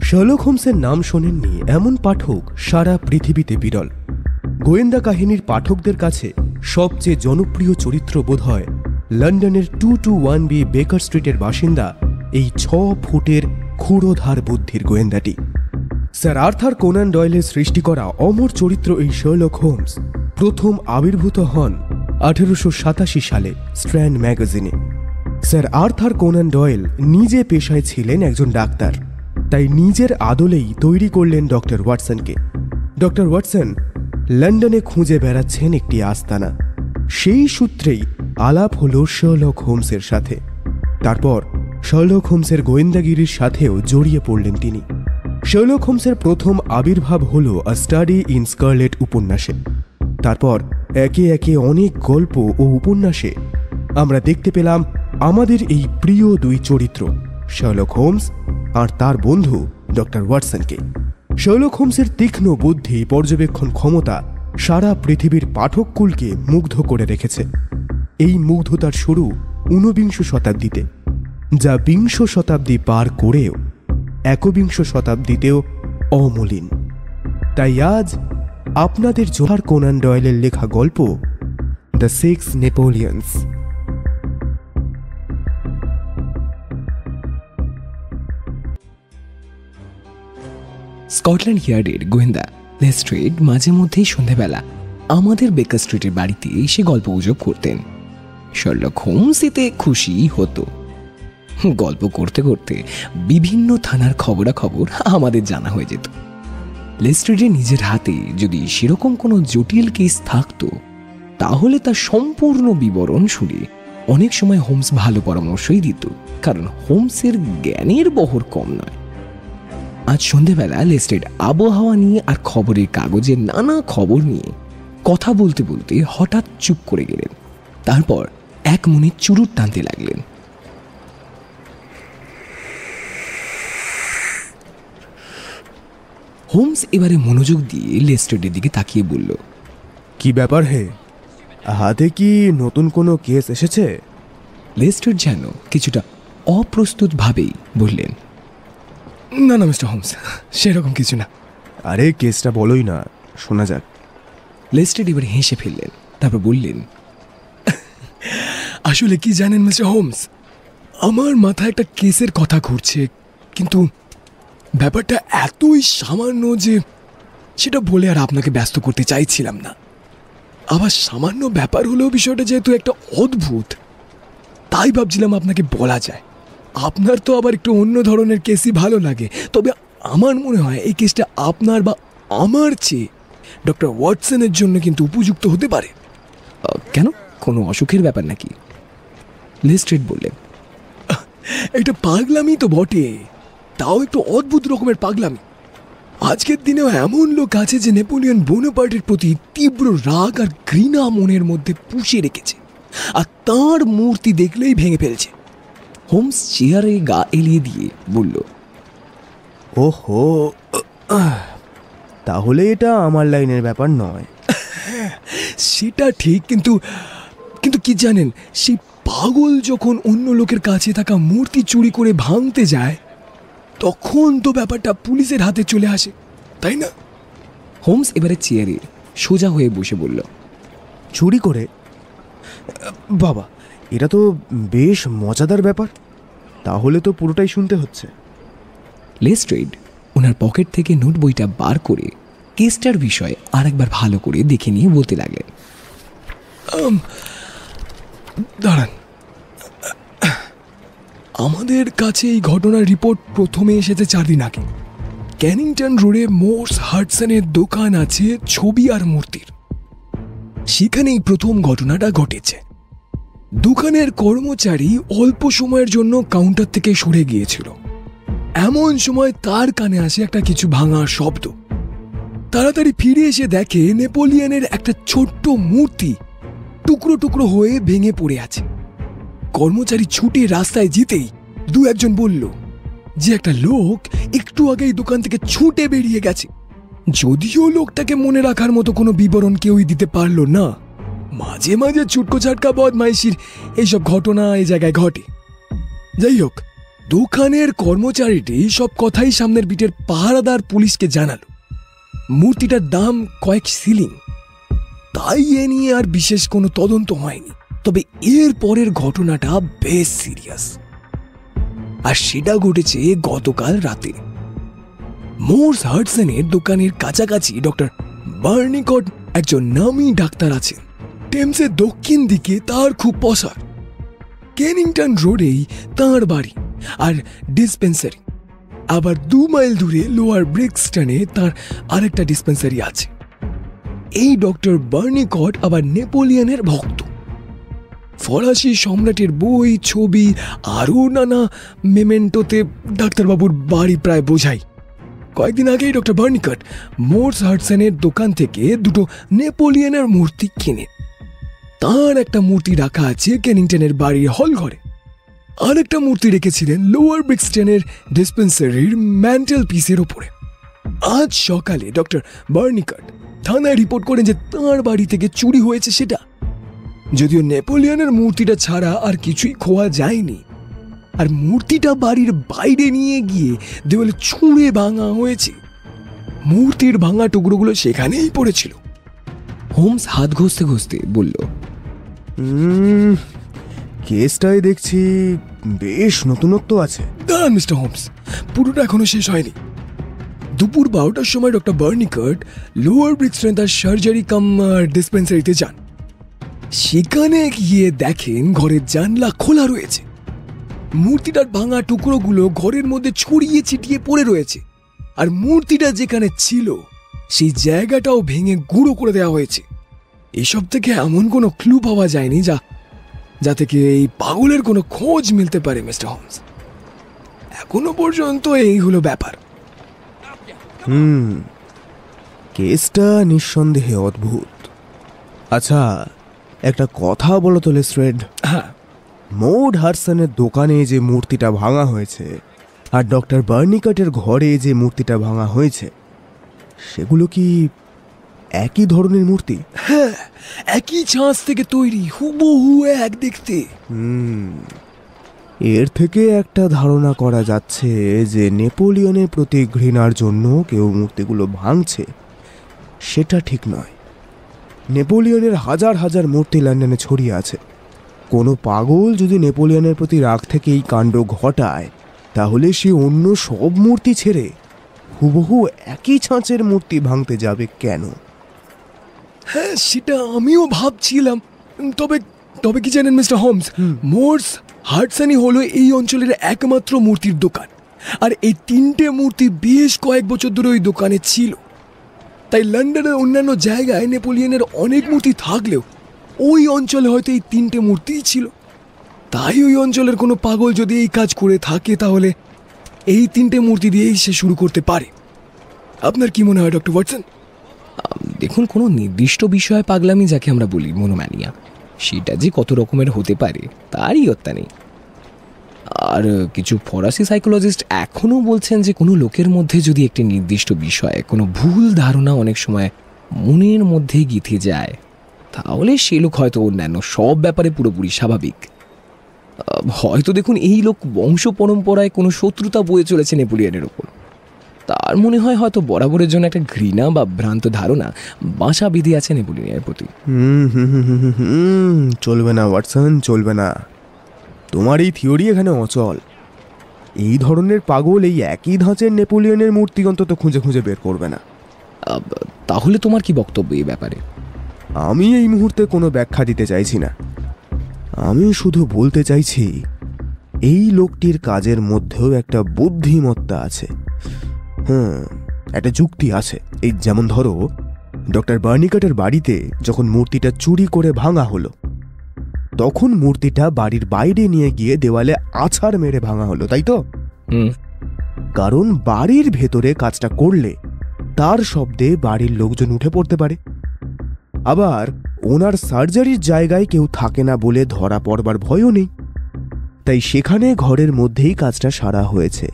Sherlock হোমসের নাম শোনেননি এমন পাঠক সারা পৃথিবীতে বিরল। গোয়েন্দা কাহিনীর পাঠকদের কাছে সবচেয়ে জনপ্রিয় চরিত্র বোধ হয় লন্ডনের 221B বেকার স্ট্রিটের বাসিন্দা এই 6 ফুটের ক্ষুরোধার বুদ্ধির গোয়েন্দাটি। স্যার আর্থার কোনান ডয়েলের সৃষ্টি করা অমর চরিত্র এই শার্লক হোমস প্রথম আবির্ভূত হন 1887 সালে স্ট্র্যান্ড ম্যাগাজিনে। স্যার আর্থার কোনান ডয়েল নিজে পেশায় ছিলেন একজন ডাক্তার, তাই নিজের আদলেই তৈরি করলেন ডক্টর ওয়াটসনকে। ডক্টর ওয়াটসন লন্ডনে খুঁজে বেড়াচ্ছেন একটি আস্তানা। সেই সূত্রেই আলাপ হলো শার্লক হোমসের সাথে। তারপর শার্লক হোমসের গোয়েন্দাগিরির সাথেও জড়িয়ে পড়লেন তিনি। শার্লক হোমসের প্রথম আবির্ভাব হল আ স্টাডি ইন স্কারলেট উপন্যাসে। তারপর একে একে অনেক গল্প ও উপন্যাসে আমরা দেখতে পেলাম আমাদের এই প্রিয় দুই চরিত্র শার্লক হোমস আর তার বন্ধু ডক্টর ওয়াটসনকে। শার্লক হোমসের তীক্ষ্ণ বুদ্ধি, পর্যবেক্ষণ ক্ষমতা সারা পৃথিবীর পাঠককুলকে মুগ্ধ করে রেখেছে। এই মুগ্ধতার শুরু 19বিংশ শতাব্দীতে, যা 20 শতাব্দী পার করেও 21 শতাব্দীতেও অমলিন। তাই আজ আপনাদের জোহার কোনান ডয়েলের লেখা গল্প দ্য 6 নেপোলিয়ন্স। স্কটল্যান্ড ইয়ার্ডের গোয়েন্দা লেস্ট্রেড মাঝে মধ্যেই সন্ধ্যাবেলা আমাদের বেকার স্ট্রিটের বাড়িতে এসে গল্প গুজব করতেন। শার্লক হোমস এতে খুশি হতো। গল্প করতে করতে বিভিন্ন থানার খবরাখবর আমাদের জানা হয়ে যেত। লেস্ট্রেডের নিজের হাতে যদি সেরকম কোনো জটিল কেস থাকতো, তাহলে তার সম্পূর্ণ বিবরণ শুনে অনেক সময় হোমস ভালো পরামর্শই দিত, কারণ হোমসের জ্ঞানের বহর কম নয়। আজ সন্ধ্যেবেলা লেস্ট্রেড আবহাওয়া নিয়ে আর খবরের কাগজের নানা খবর নিয়ে কথা বলতে বলতে হঠাৎ চুপ করে গেলেন। তারপর এক মনে চুরুট টানতে লাগলেন। হোমস এবারে মনোযোগ দিয়ে লেস্ট্রেডের দিকে তাকিয়ে বলল, কি ব্যাপার হে, হাতে কি নতুন কোনো কেস এসেছে? লেস্ট্রেড যেন কিছুটা অপ্রস্তুত ভাবেই বললেন, না না মিস্টার হোমস, সেরকম কিছু না। আরে কেসটা বলোই না, শোনা যাক। লেস্ট্রেড এবার হেসে ফেললেন, তারপর বললেন, আসলে কি জানেন মিস্টার হোমস, আমার মাথায় একটা কেসের কথা ঘুরছে, কিন্তু ব্যাপারটা এতই সামান্য যে সেটা বলে আর আপনাকে ব্যস্ত করতে চাইছিলাম না। আবার সামান্য ব্যাপার হলেও বিষয়টা যেহেতু একটা অদ্ভুত, তাই ভাবছিলাম আপনাকে বলা যায়। আপনার তো আবার একটু অন্য ধরনের কেসই ভালো লাগে, তবে আমার মনে হয় এই কেসটা আপনার বা আমার চেয়ে ডক্টর ওয়াটসনের জন্য কিন্তু উপযুক্ত হতে পারে। কেন, কোনো অসুখের ব্যাপার নাকি? লেস্ট্রেড বললেন, এটা পাগলামি তো বটে, তাও একটু অদ্ভুত রকমের পাগলামি। আজকের দিনেও এমন লোক আছে যে নেপোলিয়ন বোনাপার্টের প্রতি তীব্র রাগ আর ঘৃণা মনের মধ্যে পুষে রেখেছে, আর তাঁর মূর্তি দেখলেই ভেঙে ফেলছে। হোমস চেয়ারে গা এলিয়ে দিয়ে বলল, ওহো, তাহলে এটা আমার লাইনের ব্যাপার নয়। সেটা ঠিক, কিন্তু কিন্তু কি জানেন, সেই পাগল যখন অন্য লোকের কাছে থাকা মূর্তি চুরি করে ভাঙতে যায়, তখন তো ব্যাপারটা পুলিশের হাতে চলে আসে, তাই না? হোমস এবারে চেয়ারে সোজা হয়ে বসে বলল, চুরি করে? বাবা, এটা তো বেশ মজাদার ব্যাপার। তাহলে তো পুরোটাই শুনতে হচ্ছে। লেস্ট্রেড ওনার পকেট থেকে নোট বইটা বার করে কেসটার বিষয়ে আর একবার ভালো করে দেখে নিয়ে বলতে লাগলেন, দাঁড়ান, আমাদের কাছে এই ঘটনার রিপোর্ট প্রথমে এসেছে 4 দিন আগে। ক্যানিংটন রোডে মোর্স হাডসনের দোকান আছে ছবি আর মূর্তির, সেখানেই প্রথম ঘটনাটা ঘটেছে। দোকানের কর্মচারী অল্প সময়ের জন্য কাউন্টার থেকে সরে গিয়েছিল। এমন সময় তার কানে আসে একটা কিছু ভাঙার শব্দ। তাড়াতাড়ি ফিরে এসে দেখে নেপোলিয়নের একটা ছোট্ট মূর্তি টুকরো টুকরো হয়ে ভেঙে পড়ে আছে। কর্মচারী ছুটে রাস্তায় যেতেই 2-1 বলল যে একটা লোক একটু আগেই দোকান থেকে ছুটে বেরিয়ে গেছে। যদিও লোকটাকে মনে রাখার মতো কোনো বিবরণ কেউই দিতে পারল না। মাঝে মাঝে ছুটকো ছাটকা বদমাইশির এইসব ঘটনা এই জায়গায় ঘটে। যাই হোক, দোকানের কর্মচারীটি সব কথাই সামনের বিটের পাহারাদার পুলিশকে জানালো। মূর্তিটার দাম কয়েক সিলিং। তাই এ নিয়ে আর বিশেষ কোনো তদন্ত হয়নি। তবে এর পরের ঘটনাটা বেশ সিরিয়াস, আর সেটা ঘটেছে গতকাল রাতে। মোর্স হাডসনের দোকানের কাছাকাছি ডক্টর বার্নিকট একজন নামী ডাক্তার আছেন। টেমসের দক্ষিণ দিকে তার খুব পসার। কেনিংটন রোডেই তাঁর বাড়ি আর ডিসপেন্সারি। আবার 2 মাইল দূরে লোয়ার ব্রিক্সটনে তার আরেকটা ডিসপেন্সারি আছে। এই ডক্টর বার্নিকট আবার নেপোলিয়নের ভক্ত। ফরাসি সম্রাটের বই, ছবি আরও নানা মেমেন্টোতে ডাক্তারবাবুর বাড়ি প্রায় বোঝাই। কয়েকদিন আগেই ডক্টর বার্নিকট মোর্স হাডসনের দোকান থেকে 2টো নেপোলিয়নের মূর্তি কিনে। তার একটা মূর্তি রাখা আছে কেনিংটনের বাড়ির হল ঘরে, আরেকটা মূর্তি রেখেছিলেন লোয়ার ব্রিক্সটনের ডিসপেন্সারির ম্যান্টেল পিসের ওপরে। আজ সকালে ডক্টর বার্নিকট থানায় রিপোর্ট করেন যে তাঁর বাড়ি থেকে চুরি হয়েছে সেটা। যদিও নেপোলিয়নের মূর্তিটা ছাড়া আর কিছুই খোয়া যায়নি, আর মূর্তিটা বাড়ির বাইরে নিয়ে গিয়ে দেওয়ালে ছুঁড়ে ভাঙা হয়েছে। মূর্তির ভাঙা টুকরোগুলো সেখানেই পড়েছিল। হোমস হাত ঘষতে ঘষতে বলল, কেসটাই দেখছি বেশ নতুনত্ব আছে। দাঁড়ান মিস্টার হোমস, পুরোটা এখনো শেষ হয়নি। দুপুর 12টার সময় ডক্টর বার্নিকট লোয়ার ব্রিক্সটনে তার সার্জারি কাম ডিসপেন্সারিতে যান। সেখানে গিয়ে দেখেন ঘরের জানলা খোলা রয়েছে। মূর্তিটার ভাঙা টুকরোগুলো ঘরের মধ্যে ছড়িয়ে ছিটিয়ে পড়ে রয়েছে, আর মূর্তিটা যেখানে ছিল সেই জায়গাটাও ভেঙে গুঁড়ো করে দেওয়া হয়েছে। এসব থেকে এমন কোনো ক্লু পাওয়া যায়নি যা থেকে এই পাগলের কোনো খোঁজ মিলতে পারে মিস্টার হোমস। এখনো পর্যন্ত এই হলো ব্যাপার। কেসটা নিঃসন্দেহে অদ্ভুত। আচ্ছা, একটা কথা বলো তো লেস্ট্রেড। হ্যাঁ, মোর্স হাডসনের দোকানে যে মূর্তিটা ভাঙা হয়েছে আর ডক্টর বার্নিকটের ঘরে যে মূর্তিটা ভাঙা হয়েছে, সেগুলো কি একই ধরনের মূর্তি? হ্যাঁ, একই ছাঁচ থেকে তৈরি, হুবহু এক দেখতে। এর থেকে একটা ধারণা করা যাচ্ছে যে নেপোলিয়নের প্রতি ঘৃণার জন্য কেউ মূর্তিগুলো ভাঙছে। সেটা ঠিক নয়। নেপোলিয়নের হাজার হাজার মূর্তি লন্ডনে ছড়িয়ে আছে। কোনো পাগল যদি নেপোলিয়নের প্রতি রাগ থেকে এই কাণ্ড ঘটায়, তাহলে সে অন্য সব মূর্তি ছেড়ে হুবহু একই ছাঁচের মূর্তি ভাঙতে যাবে কেন? হ্যাঁ, সেটা আমিও ভাবছিলাম। তবে তবে কি জানেন মিস্টার হোমস, মোর্স হাডসনই হলো এই অঞ্চলের একমাত্র মূর্তির দোকান, আর এই 3টে মূর্তি বেশ কয়েক বছর ধরে ওই দোকানে ছিল। তাই লন্ডনের অন্যান্য জায়গায় নেপোলিয়নের অনেক মূর্তি থাকলেও ওই অঞ্চলে হয়তো এই 3টে মূর্তিই ছিল। তাই ওই অঞ্চলের কোনো পাগল যদি এই কাজ করে থাকে, তাহলে এই 3টে মূর্তি দিয়েই সে শুরু করতে পারে। আপনার কি মনে হয় ডক্টর ওয়াটসন? দেখুন, কোনো নির্দিষ্ট বিষয়ে পাগলামি যাকে আমরা বলি মনোম্যানিয়া, সেটা যে কত রকমের হতে পারে তারই হত্যা নেই। আর কিছু ফরাসি সাইকোলজিস্ট এখনও বলছেন যে কোনো লোকের মধ্যে যদি একটি নির্দিষ্ট বিষয়ে কোনো ভুল ধারণা অনেক সময় মনের মধ্যে গেঁথে যায়, তাহলে সে লোক হয়তো অন্যান্য সব ব্যাপারে পুরোপুরি স্বাভাবিক। হয়তো দেখুন, এই লোক বংশ পরম্পরায় কোনো শত্রুতা বয়ে চলেছে নেপোলিয়নের ওপর। তার মনে হয় হয়তো বরাবরের জন্য একটা ঘৃণা বা ভ্রান্ত ধারণা বাসা বেঁধে আছে নেপোলিয়নের প্রতি। চলবে না ওয়াটসন, চলবে না। তোমার এই থিওরি এখানে অচল। এই ধরনের পাগল এই একই ধাঁচের নেপোলিয়নের মূর্তি অন্তত খুঁজে খুঁজে বের করবে না। তাহলে তোমার কি বক্তব্য এই ব্যাপারে? আমি এই মুহূর্তে কোনো ব্যাখ্যা দিতে চাইছি না। আমি শুধু বলতে চাইছি, এই লোকটির কাজের মধ্যেও একটা বুদ্ধিমত্তা আছে। একটা যুক্তি আছে। এই যেমন ধরো, ডক্টর বার্নিকটের বাড়িতে যখন মূর্তিটা চুরি করে ভাঙা হলো, তখন মূর্তিটা বাড়ির বাইরে নিয়ে গিয়ে দেওয়ালে আছাড় মেরে ভাঙা হলো, তাই তো? কারণ বাড়ির ভেতরে কাজটা করলে তার শব্দে বাড়ির লোকজন উঠে পড়তে পারে। আবার ওনার সার্জারির জায়গায় কেউ থাকে না বলে ধরা পড়বার ভয়ও নেই। তাই সেখানে ঘরের মধ্যেই কাজটা সারা হয়েছে।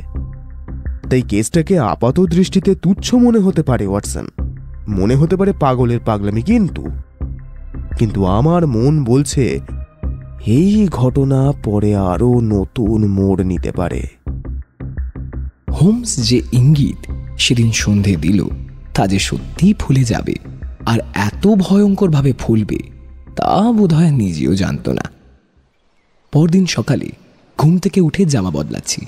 তাই কেসটাকে আপাত দৃষ্টিতে তুচ্ছ মনে হতে পারে ওয়াটসন, মনে হতে পারে পাগলের পাগলামি, কিন্তু আমার মন বলছে এই ঘটনা পরে আরো নতুন মোড় নিতে পারে। হোমস যে ইঙ্গিত সেদিন সন্ধে দিল তা যে সত্যি ফুলে যাবে আর এত ভয়ঙ্করভাবে ফুলবে তা বোধহয় নিজেও জানত না। পরদিন সকালে ঘুম থেকে উঠে জামা বদলাচ্ছি,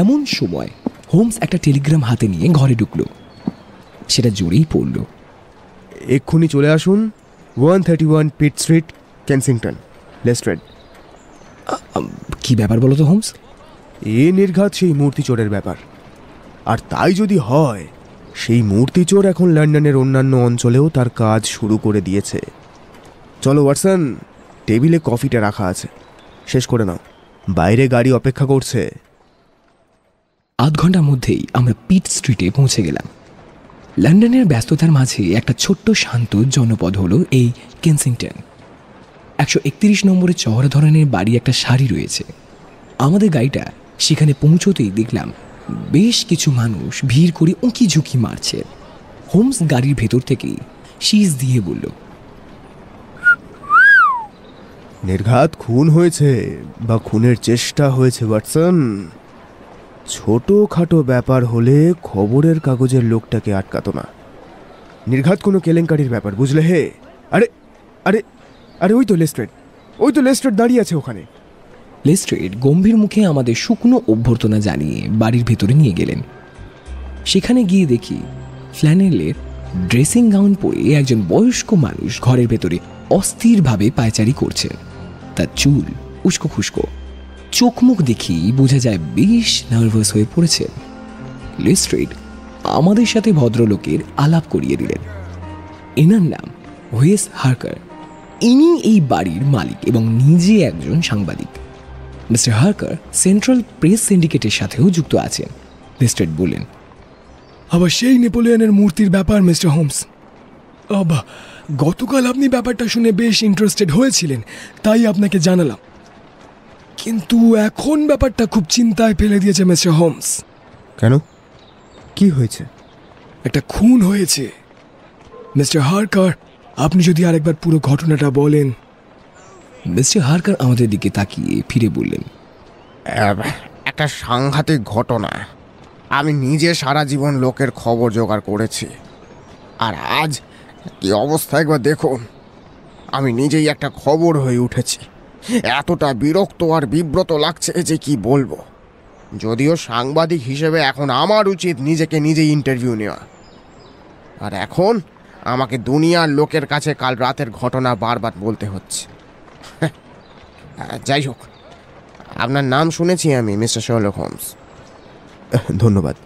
এমন সময় হোমস একটা টেলিগ্রাম হাতে নিয়ে ঘরে ঢুকল। সেটা জোরেই পড়ল, এক্ষুনি চলে আসুন 131 পিট স্ট্রিট, কেনসিংটন, লেস্ট্রেড। কি ব্যাপার বলো তো হোমস? এ নির্ঘাত সেই মূর্তিচোরের ব্যাপার। আর তাই যদি হয়, সেই মূর্তিচোর এখন লন্ডনের অন্যান্য অঞ্চলেও তার কাজ শুরু করে দিয়েছে। চলো ওয়াটসন, টেবিলে কফিটা রাখা আছে, শেষ করে নাও, বাইরে গাড়ি অপেক্ষা করছে। আধ ঘন্টার মধ্যেই আমরা পিট স্ট্রিটে পৌঁছে গেলাম। লন্ডনের ব্যস্ততার মাঝে একটা ছোট্ট শান্ত জনপদ হলো এই কেনসিংটন। 131 নম্বরের চওড়া ধরনের বাড়ি একটা সারি রয়েছে। আমাদের গাড়িটা সেখানে পৌঁছতেই দেখলাম বেশ কিছু মানুষ ভিড় করে উঁকি ঝুঁকি মারছে। হোমস গাড়ির ভেতর থেকে শীষ দিয়ে বলল, নির্ঘাত খুন হয়েছে বা খুনের চেষ্টা হয়েছে ওয়াটসন। ছোটখাটো ব্যাপার হলে খবরের কাগজের লোকটাকে আটকাতো না। নির্ঘাত কোনো কেলেঙ্কারির ব্যাপার, বুঝলে হে? আরে আরে আরে ওই তো লেস্ট্রেড দাঁড়িয়ে আছে ওখানে। লেস্ট্রেড গম্ভীর মুখে আমাদের শুকনো অভ্যর্থনা জানিয়ে বাড়ির ভেতরে নিয়ে গেলেন। সেখানে গিয়ে দেখি ফ্ল্যানেলের ড্রেসিং গাউন পরে একজন বয়স্ক মানুষ ঘরের ভেতরে অস্থিরভাবে পায়চারি করছেন। তার চুল উস্কো খুস্কো, চোখ মুখ দেখি বোঝা যায় বেশ নার্ভাস হয়ে পড়েছে। লেস্ট্রেড আমাদের সাথে ভদ্রলোকের আলাপ করিয়ে দিলেন। এনার নাম ওয়েস হার্কার। ইনি এই বাড়ির মালিক এবং নিজে একজন সাংবাদিক। মিস্টার হার্কার সেন্ট্রাল প্রেস সিন্ডিকেটের সাথেও যুক্ত আছেন। লেস্ট্রেড বললেন, আবার সেই নেপোলিয়নের মূর্তির ব্যাপার মিস্টার হোমস। গতকাল আপনি ব্যাপারটা শুনে বেশ ইন্টারেস্টেড হয়েছিলেন, তাই আপনাকে জানালাম। কিন্তু এখন ব্যাপারটা খুব চিন্তায় ফেলে দিয়েছে মিস্টার হোমস। কেন, কি হয়েছে? একটা খুন হয়েছে মিস্টার হার্কার। আপনি যদি আরেকবার পুরো ঘটনাটা বলেন। মিস্টার হার্কার আমাদের দিকে তাকিয়ে ফিরে বললেন, একটা সাংঘাতিক ঘটনা। আমি নিজে সারা জীবন লোকের খবর জোগাড় করেছি, আর আজ কি অবস্থা একবার দেখুন। আমি নিজেই একটা খবর হয়ে উঠেছি। এতটা বিরক্ত আর বিব্রত লাগছে যে কি বলবো। যদিও সাংবাদিক হিসেবে এখন আমার উচিত নিজেকে নিজেই ইন্টারভিউ নেওয়া, আর এখন আমাকে দুনিয়ার লোকের কাছে কাল রাতের ঘটনা বারবার বলতে হচ্ছে। যাই হোক, আপনার নাম শুনেছি আমি, মিস্টার শার্লক হোমস। ধন্যবাদ।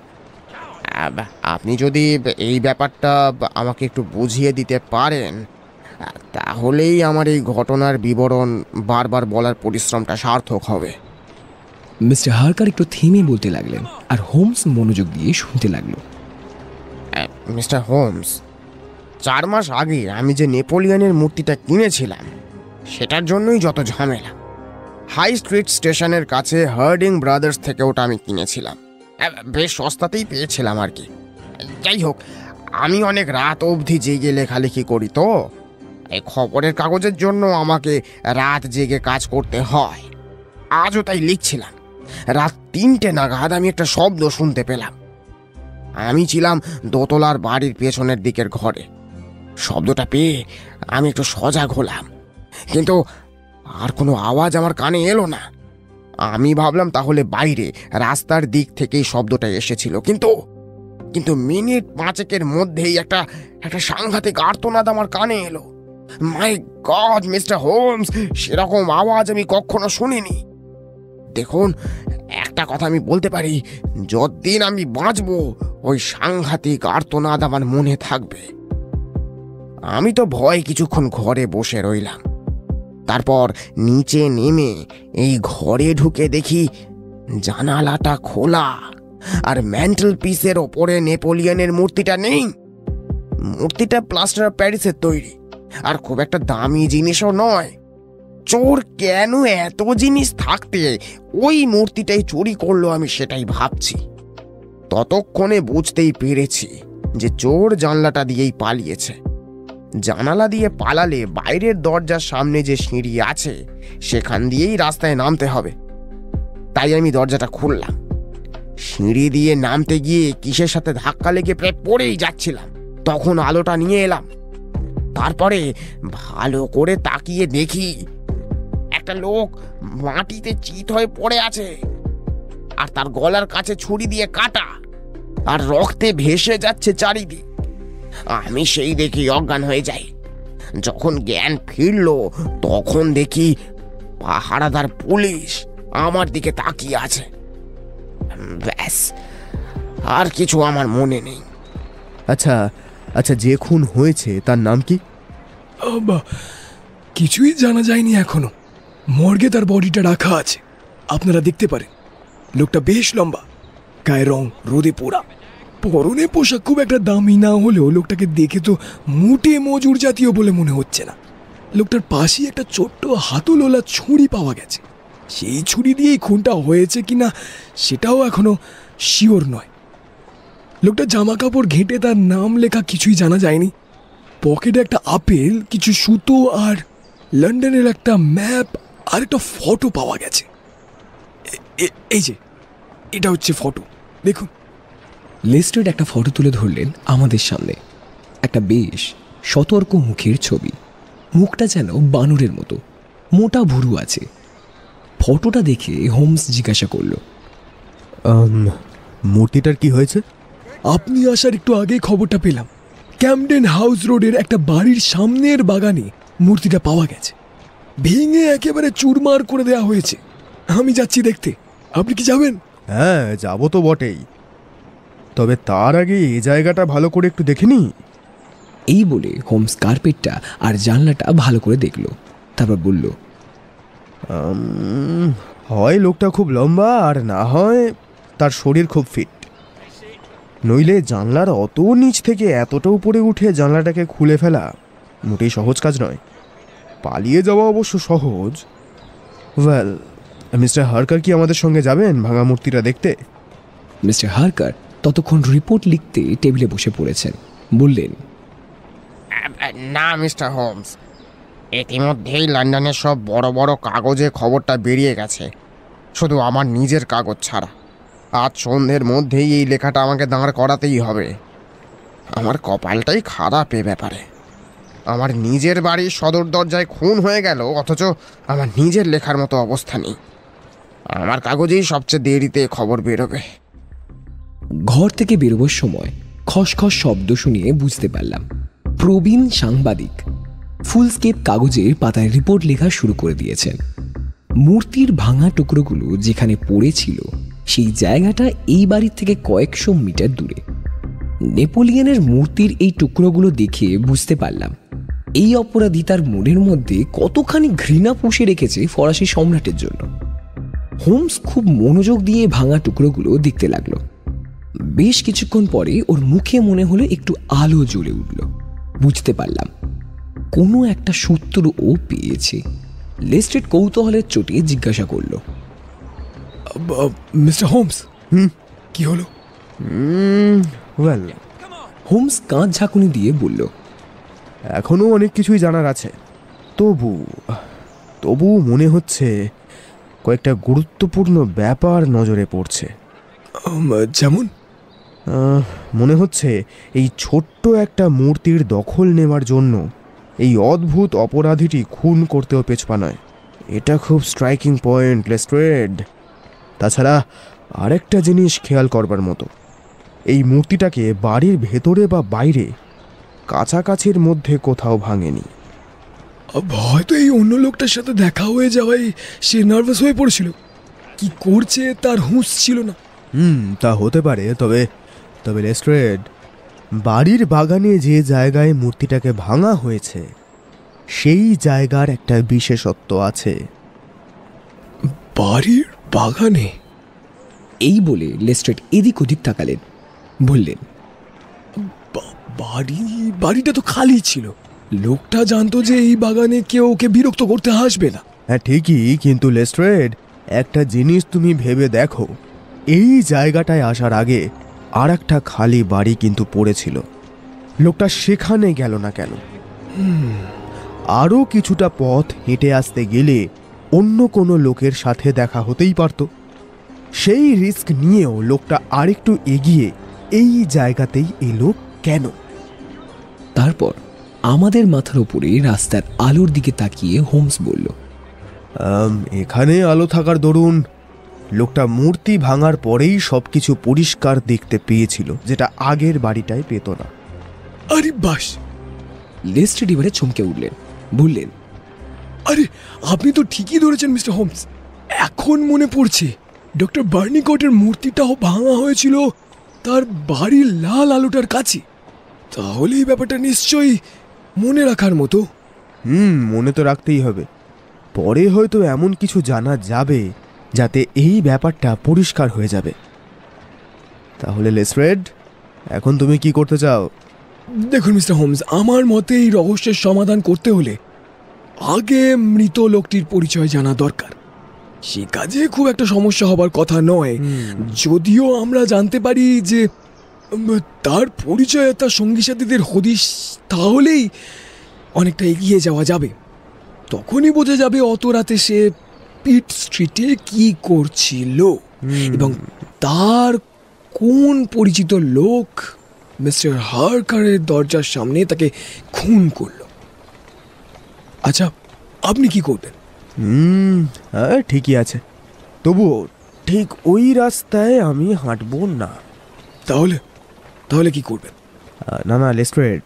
আপনি যদি এই ব্যাপারটা আমাকে একটু বুঝিয়ে দিতে পারেন, তাহলেই আমার এই ঘটনার বিবরণ বারবার বলার পরিশ্রমটা সার্থক হবে। মিস্টার হার্কার একটু থেমে বলতে লাগলেন, আর হোমস মনোযোগ দিয়ে শুনতে লাগলো। মিস্টার হোমস, 4 মাস আগে আমি যে নেপোলিয়নের মূর্তিটা কিনেছিলাম, সেটার জন্যই যত ঝামেলা। হাই স্ট্রিট স্টেশনের কাছে হার্ডিং ব্রাদার্স থেকে ওটা আমি কিনেছিলাম। বেশ সস্তাতেই পেয়েছিলাম আর কি। যাই হোক, আমি অনেক রাত অবধি জেগে লেখালেখি করি, তো এই খবরের কাগজের জন্য আমাকে রাত জেগে কাজ করতে হয়। আজও তাই লিখছিলাম। রাত 3টে নাগাদ আমি একটা শব্দ শুনতে পেলাম। আমি ছিলাম দোতলার বাড়ির পেছনের দিকের ঘরে। শব্দটা পেয়ে আমি একটু সজাগ হলাম, কিন্তু আর কোনো আওয়াজ আমার কানে এলো না। আমি ভাবলাম তাহলে বাইরে রাস্তার দিক থেকেই শব্দটা এসেছিল, কিন্তু মিনিট 5 মধ্যেই একটা সাংঘাতিক আর্তনাদ আমার কানে এলো। মাই গড মিস্টার হোমস, সেরকম আওয়াজ আমি কখনো শুনিনি। দেখুন, একটা কথা আমি বলতে পারি, যতদিন আমি বাঁচবো ওই সাংঘাতিক আর্তনাদ আমার মনে থাকবে। আমি তো ভয় কিছুক্ষণ ঘরে বসে রইলাম। তারপর নিচে নেমে এই ঘরে ঢুকে দেখি জানালাটা খোলা, আর ম্যান্টেল পিসের ওপরে নেপোলিয়নের মূর্তিটা নেই। মূর্তিটা প্লাস্টার অফ প্যারিসের তৈরি, আর খুব একটা দামি জিনিসও নয়। চোর কেন এত জিনিস থাকতে ওই মূর্তিটাই চুরি করলো, আমি সেটাই ভাবছি। ততক্ষণে বুঝতেই পেরেছি যে চোর জানলাটা দিয়েই পালিয়েছে। জানালা দিয়ে পালালে বাইরের দরজার সামনে যে সিঁড়ি আছে সেখান দিয়েই রাস্তায় নামতে হবে। তাই আমি দরজাটা খুললাম। সিঁড়ি দিয়ে নামতে গিয়ে কিসের সাথে ধাক্কা লেগে প্রায় পড়েই যাচ্ছিলাম, তখন আলোটা নিয়ে এলাম। তারপরে ভালো করে তাকিয়ে দেখি একটা লোক মাটিতে চিত হয়ে পড়ে আছে, আর তার গলার কাছে ছুরি দিয়ে কাটা, আর রক্তে ভেসে যাচ্ছে চারিদিক। আমি সেই দেখি অজ্ঞান হয়ে যাই। যখন জ্ঞান ফিরল তখন দেখি পাহারাদার পুলিশ আমার দিকে তাকিয়ে আছে। ব্যাস, আর কিছু আমার মনে নেই। আচ্ছা আচ্ছা, যে খুন হয়েছে তার নাম কি? কিছুই জানা যায়নি এখনো। মর্গে তার বডিটা রাখা আছে, আপনারা দেখতে পারেন। লোকটা বেশ লম্বা, গায়ের রং রোদে পোড়া, পরনে পোশাক খুব একটা দামি না হলেও লোকটাকে দেখে তো মোটে মজুর জাতীয় বলে মনে হচ্ছে না। লোকটার পাশেই একটা ছোট্ট হাতলওয়ালা ছুরি পাওয়া গেছে। সেই ছুরি দিয়েই খুনটা হয়েছে কিনা সেটাও এখনো শিওর নয়। লোকটা জামা কাপড় ঘেঁটে তার নাম লেখা কিছুই জানা যায়নি। পকেটে একটা আপেল, কিছু সুতো আর লন্ডনের একটা ম্যাপ আর একটা ফটো পাওয়া গেছে। এই যে এটা হচ্ছে ফটো, দেখুন। লেস্ট্রেড একটা ফটো তুলে ধরলেন আমাদের সামনে। একটা বেশ সতর্ক মুখের ছবি। মুখটা যেন বানরের মতো, মোটা ভুরু আছে। ফটোটা দেখে হোমস জিজ্ঞাসা করল, মূর্তিটার কি হয়েছে? আপনি আসার একটু আগেই খবরটা পেলাম। ক্যামডেন হাউস রোডের একটা বাড়ির সামনের বাগানে মূর্তিটা পাওয়া গেছে। ভেঙে একেবারে চুরমার করে দেওয়া হয়েছে। আমি যাচ্ছি দেখতে, আপনি কি যাবেন? হ্যাঁ, যাবো তো বটেই, তবে তার আগে এই জায়গাটা ভালো করে একটু দেখে নি। এই বলে হোমস কার্পেটটা আর জানলাটা ভালো করে দেখল। তারপর বলল, হয় লোকটা খুব লম্বা, আর না হয় তার শরীর খুব ফিট। নইলে জানলার অত নিচ থেকে এতটা উপরে উঠে জানলাটাকে খুলে ফেলা মোটেই সহজ কাজ নয়। পালিয়ে যাওয়া অবশ্য সহজ। ওয়েল, মিস্টার হারকার কি আমাদের সঙ্গে যাবেন ভাঙা মূর্তিটা দেখতে? মিস্টার হারকার ততক্ষণ রিপোর্ট লিখতে টেবিলে বসে পড়েছেন। বললেন, না মিস্টার হোমস, ইতিমধ্যেই লন্ডনের সব বড় বড় কাগজে খবরটা বেরিয়ে গেছে, শুধু আমার নিজের কাগজ ছাড়া। আজ সন্ধ্যের মধ্যেই এই লেখাটা আমাকে দাঁড় করাতেই হবে। আমার কপালটাই খারাপ এ ব্যাপারে। আমার নিজের বাড়ির সদর দরজায় খুন হয়ে গেল, অথচ আমার নিজের লেখার মতো অবস্থা নেই। আমার কাগজেই সবচেয়ে দেরিতে খবর বেরোবে। ঘর থেকে বেরোবার সময় খসখস শব্দ শুনিয়ে বুঝতে পারলাম প্রবীণ সাংবাদিক ফুলস্কেপ কাগজের পাতায় রিপোর্ট লেখা শুরু করে দিয়েছেন। মূর্তির ভাঙা টুকরোগুলো যেখানে পড়েছিল সেই জায়গাটা এই বাড়ির থেকে কয়েকশো মিটার দূরে। নেপোলিয়নের মূর্তির এই টুকরোগুলো দেখে বুঝতে পারলাম এই অপরাধী তার মনের মধ্যে কতখানি ঘৃণা পুষে রেখেছে ফরাসি সম্রাটের জন্য। হোমস খুব মনোযোগ দিয়ে ভাঙা টুকরোগুলো দেখতে লাগলো। বেশ কিছুক্ষণ পরে ওর মুখে মনে হলো একটু আলো জ্বলে উঠল। বুঝতে পারলাম কোনো একটা সূত্র ও পেয়েছে। লেস্ট্রেড কৌতূহলের চোটে জিজ্ঞাসা করল, মিস্টার হোমস, কি হলো? ওয়েল, হোমস কাঁধ ঝাঁকুনি দিয়ে বলল, এখনো অনেক কিছুই জানার আছে, তবু মনে হচ্ছে কয়েকটা গুরুত্বপূর্ণ ব্যাপার নজরে পড়ছে। যেমন? মনে হচ্ছে এই ছোট্ট একটা মূর্তির দখল নেওয়ার জন্য এই অদ্ভুত অপরাধীটি খুন করতেও পেছপা নয়। এটা খুব স্ট্রাইকিং পয়েন্ট লেস্ট্রেড। তাছাড়া আরেকটা জিনিস খেয়াল করবার মতো, এই মূর্তিটাকে বাড়ির ভেতরে বা বাইরে কাছাকাছির মধ্যে কোথাও ভাঙেনি। হয়তো এই অন্য লোকটার সাথে দেখা হয়ে যাওয়ায় সে নার্ভাস হয়ে পড়েছিল। কি করছে তার হুঁশ ছিল না। তা হতে পারে, তবে লেস্ট্রেড, বাড়ির বাগানে যে জায়গায় মূর্তিটাকে ভাঙা হয়েছে সেই জায়গার একটা বিশেষত্ব আছে। বাড়ির বাগানে? এই বলে লেস্ট্রেড এদিক ওদিক তাকালেন। বললেন, বাড়িটা তো খালি ছিল। লোকটা জানতো যে এই বাগানে কেউ ওকে বিরক্ত করতে আসবে না। হ্যাঁ ঠিকই, কিন্তু লেস্ট্রেড, একটা জিনিস তুমি ভেবে দেখো, এই জায়গাটায় আসার আগে আর একটা খালি বাড়ি কিন্তু পড়েছিল। লোকটা সেখানে গেল না কেন? আরও কিছুটা পথ হেঁটে আসতে গেলে অন্য কোনো লোকের সাথে দেখা হতেই পারত। সেই রিস্ক নিয়েও লোকটা আরেকটু এগিয়ে এই জায়গাতেই এলো কেন? তারপর আমাদের মাথার উপরে রাস্তার আলোর দিকে তাকিয়ে হোমস বলল, এখানে আলো থাকার দরুন লোকটা মূর্তি ভাঙার পরেই সবকিছু পরিষ্কার দেখতে পেয়েছিল, যেটা আগের বাড়িটায় পেত না। আরে বাস! লেস্ট্রেড এবারে চমকে উঠলেন, বললেন, আরে আপনি তো ঠিকই ধরেছেন মিস্টার হোমস। এখন মনে পড়ছে, ডক্টর বার্নিকটের মূর্তিটাও ভাঙা হয়েছিল তার বাড়ির লাল আলোটার কাছে। তাহলে এই ব্যাপারটা নিশ্চয়ই মনে রাখার মতো। মনে তো রাখতেই হবে। পরে হয়তো এমন কিছু জানা যাবে যাতে এই ব্যাপারটা পরিষ্কার হয়ে যাবে। তাহলে লেস্ট্রেড, এখন তুমি কি করতে চাও? দেখুন মিস্টার হোমস, আমার মতে এই রহস্যের সমাধান করতে হলে আগে মৃত লোকটির পরিচয় জানা দরকার। সে কাজে খুব একটা সমস্যা হবার কথা নয়, যদিও আমরা জানতে পারি যে তার পরিচয় তার সঙ্গী সাথীদের হদিশ, তাহলেই অনেকটা এগিয়ে যাওয়া যাবে। তখনই বোঝা যাবে অত রাতে সে পিট স্ট্রিটে কি করছিল এবং তার কোন পরিচিত লোক মিস্টার হারকারের দরজার সামনে তাকে খুন করল। আচ্ছা, আপনি কি করবেন? হ্যাঁ, ঠিকই আছে, তবুও ঠিক ওই রাস্তায় আমি হাঁটবো না। তাহলে তাহলে কি করবেন? না না লেস্ট্রেড,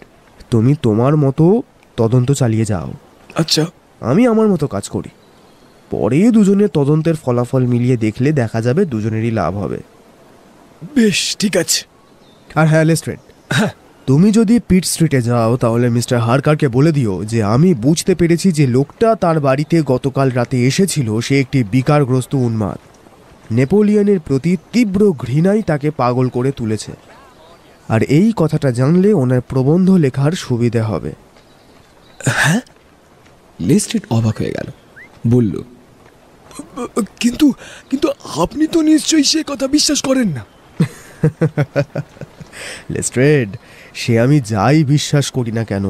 তুমি তোমার মতো তদন্ত চালিয়ে যাও, আচ্ছা, আমি আমার মতো কাজ করি। পরে দুজনের তদন্তের ফলাফল মিলিয়ে দেখলে দেখা যাবে দুজনেরই লাভ হবে। বেশ, ঠিক আছে। আর হ্যাঁ লেস্ট্রেড, তুমি যদি পিট স্ট্রিটে যাও তাহলে মিস্টার হারকারকে বলে দিও যে আমি বুঝতে পেরেছি যে লোকটা তার বাড়িতে গতকাল রাতে এসেছিল সে একটি বিকারগ্রস্ত উন্মাদ। নেপোলিয়নের প্রতি তীব্র ঘৃণাই তাকে পাগল করে তুলেছে, আর এই কথাটা জানলে ওনার প্রবন্ধ লেখার সুবিধে হবে। হ্যাঁ? লেস্ট্রেড অবাক হয়ে গেল, বলল, কিন্তু কিন্তু আপনি তো নিশ্চয়ই সে কথা বিশ্বাস করেন না। লেস্ট্রেড, সে আমি যাই বিশ্বাস করি না কেন,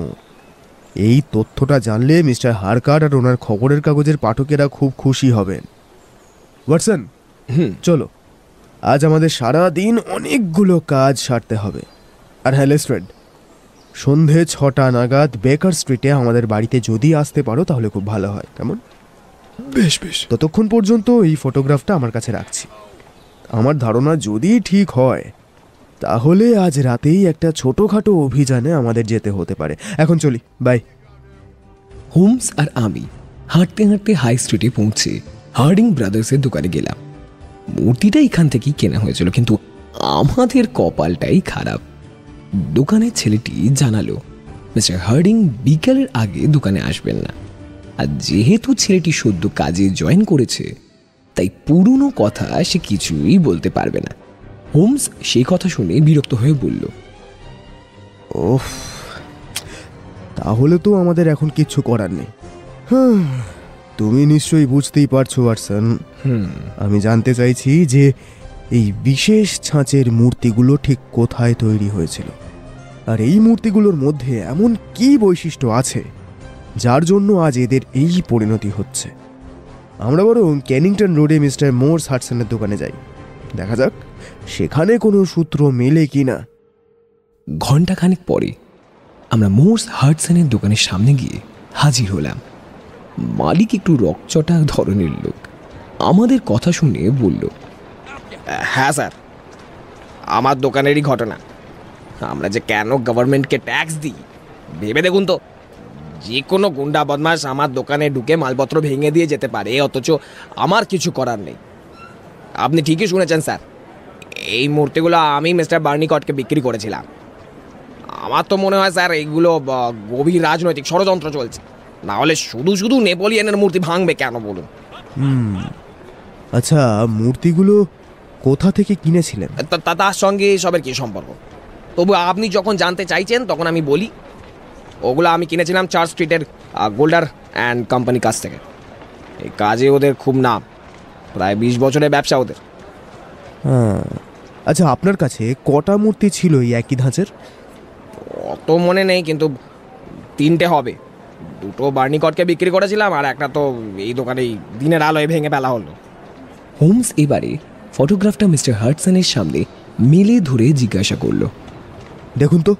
এই তথ্যটা জানলে মিস্টার হারকার আর ওনার খবরের কাগজের পাঠকেরা খুব খুশি হবেন। ওয়াটসন, চলো, আজ আমাদের সারা দিন অনেকগুলো কাজ সারতে হবে। আর হ্যাঁ লেস্ট্রেড, সন্ধে 6টা নাগাদ বেকার স্ট্রিটে আমাদের বাড়িতে যদি আসতে পারো তাহলে খুব ভালো হয়। কেমন? বেশ বেশ। ততক্ষণ পর্যন্ত এই ফটোগ্রাফটা আমার কাছে রাখছি। আমার ধারণা যদি ঠিক হয় তাহলে আজ রাতেই একটা ছোটখাটো অভিযানে আমাদের যেতে হতে পারে। এখন চলি, বাই। হোমস আর আমি হাঁটতে হাঁটতে হাই স্ট্রিটে পৌঁছে হার্ডিং ব্রাদার্সের দোকানে গেলাম। মূর্তিটা এখান থেকেই কেনা হয়েছিল, কিন্তু আমাদের কপালটাই খারাপ। দোকানের ছেলেটি জানালো মিস্টার হার্ডিং বিকালের আগে দোকানে আসবেন না, আর যেহেতু ছেলেটি সদ্য কাজে জয়েন করেছে তাই পুরনো কথা সে কিছুই বলতে পারবে না। হোমস সেই কথা শুনে বিরক্ত হয়ে বলল, ওফ, তাহলে তো আমাদের এখন কিচ্ছু করার নেই। তুমি নিশ্চয়ই বুঝতেই পারছো ওয়াটসন, আমি জানতে চাইছি যে এই বিশেষ ছাঁচের মূর্তিগুলো ঠিক কোথায় তৈরি হয়েছিল, আর এই মূর্তিগুলোর মধ্যে এমন কি বৈশিষ্ট্য আছে যার জন্য আজ এদের এই পরিণতি হচ্ছে। আমরা বরং ক্যানিংটন রোডে মিস্টার মোর্স হাডসনের দোকানে যাই, দেখা যাক সেখানে কোনো সূত্র মেলে কিনা। ঘণ্টাখানেক পরে আমরা মোর্স হাডসনের দোকানের সামনে গিয়ে হাজির হলাম। মালিক একটু রকচটা ধরনের লোক, আমাদের কথা শুনে বলল, হ্যাঁ স্যার, আমার দোকানেরই ঘটনা। আমরা যে কেন গভর্নমেন্টকে ট্যাক্স দিই ভেবে দেখুন তো। যে কোনো গুন্ডা বদমাশ আমার দোকানে ঢুকে মালপত্র ভেঙে দিয়ে যেতে পারে, অথচ আমার কিছু করার নেই। আপনি ঠিকই শুনেছেন স্যার, এই মূর্তিগুলো আমি মিস্টার বার্নিকটকে বিক্রি করেছিলাম। আমার তো মনে হয় স্যার এইগুলো গভীর রাজনৈতিক ষড়যন্ত্র চলছে, না হলে শুধু শুধু নেপোলিয়নের মূর্তি ভাঙবে কেন বলুন? আচ্ছা, মূর্তিগুলো কোথা থেকে কিনেছিলেন? তার সঙ্গে এসবের কি সম্পর্ক? তবু আপনি যখন জানতে চাইছেন তখন আমি বলি, ওগুলো আমি কিনেছিলাম চার্চ স্ট্রিটের গোল্ডার অ্যান্ড কোম্পানি কাছ থেকে। এই কাজে ওদের খুব নাম, প্রায় 20 বছরের ব্যবসা ওদের। আচ্ছা, আপনার কাছে কটা মূর্তি ছিল এই একই ধাঁচের? অত মনে নেই, কিন্তু 3টে হবে। 2টো বার্নিকটকে বিক্রি করেছিলাম, আর একটা তো এই দোকানেই দিনের আলোয় ভেঙে ফেলা হলো। হোমস এবারে ফটোগ্রাফটা মিস্টার হাডসনের সামনে মেলে ধরে জিজ্ঞাসা করলো, দেখুন তো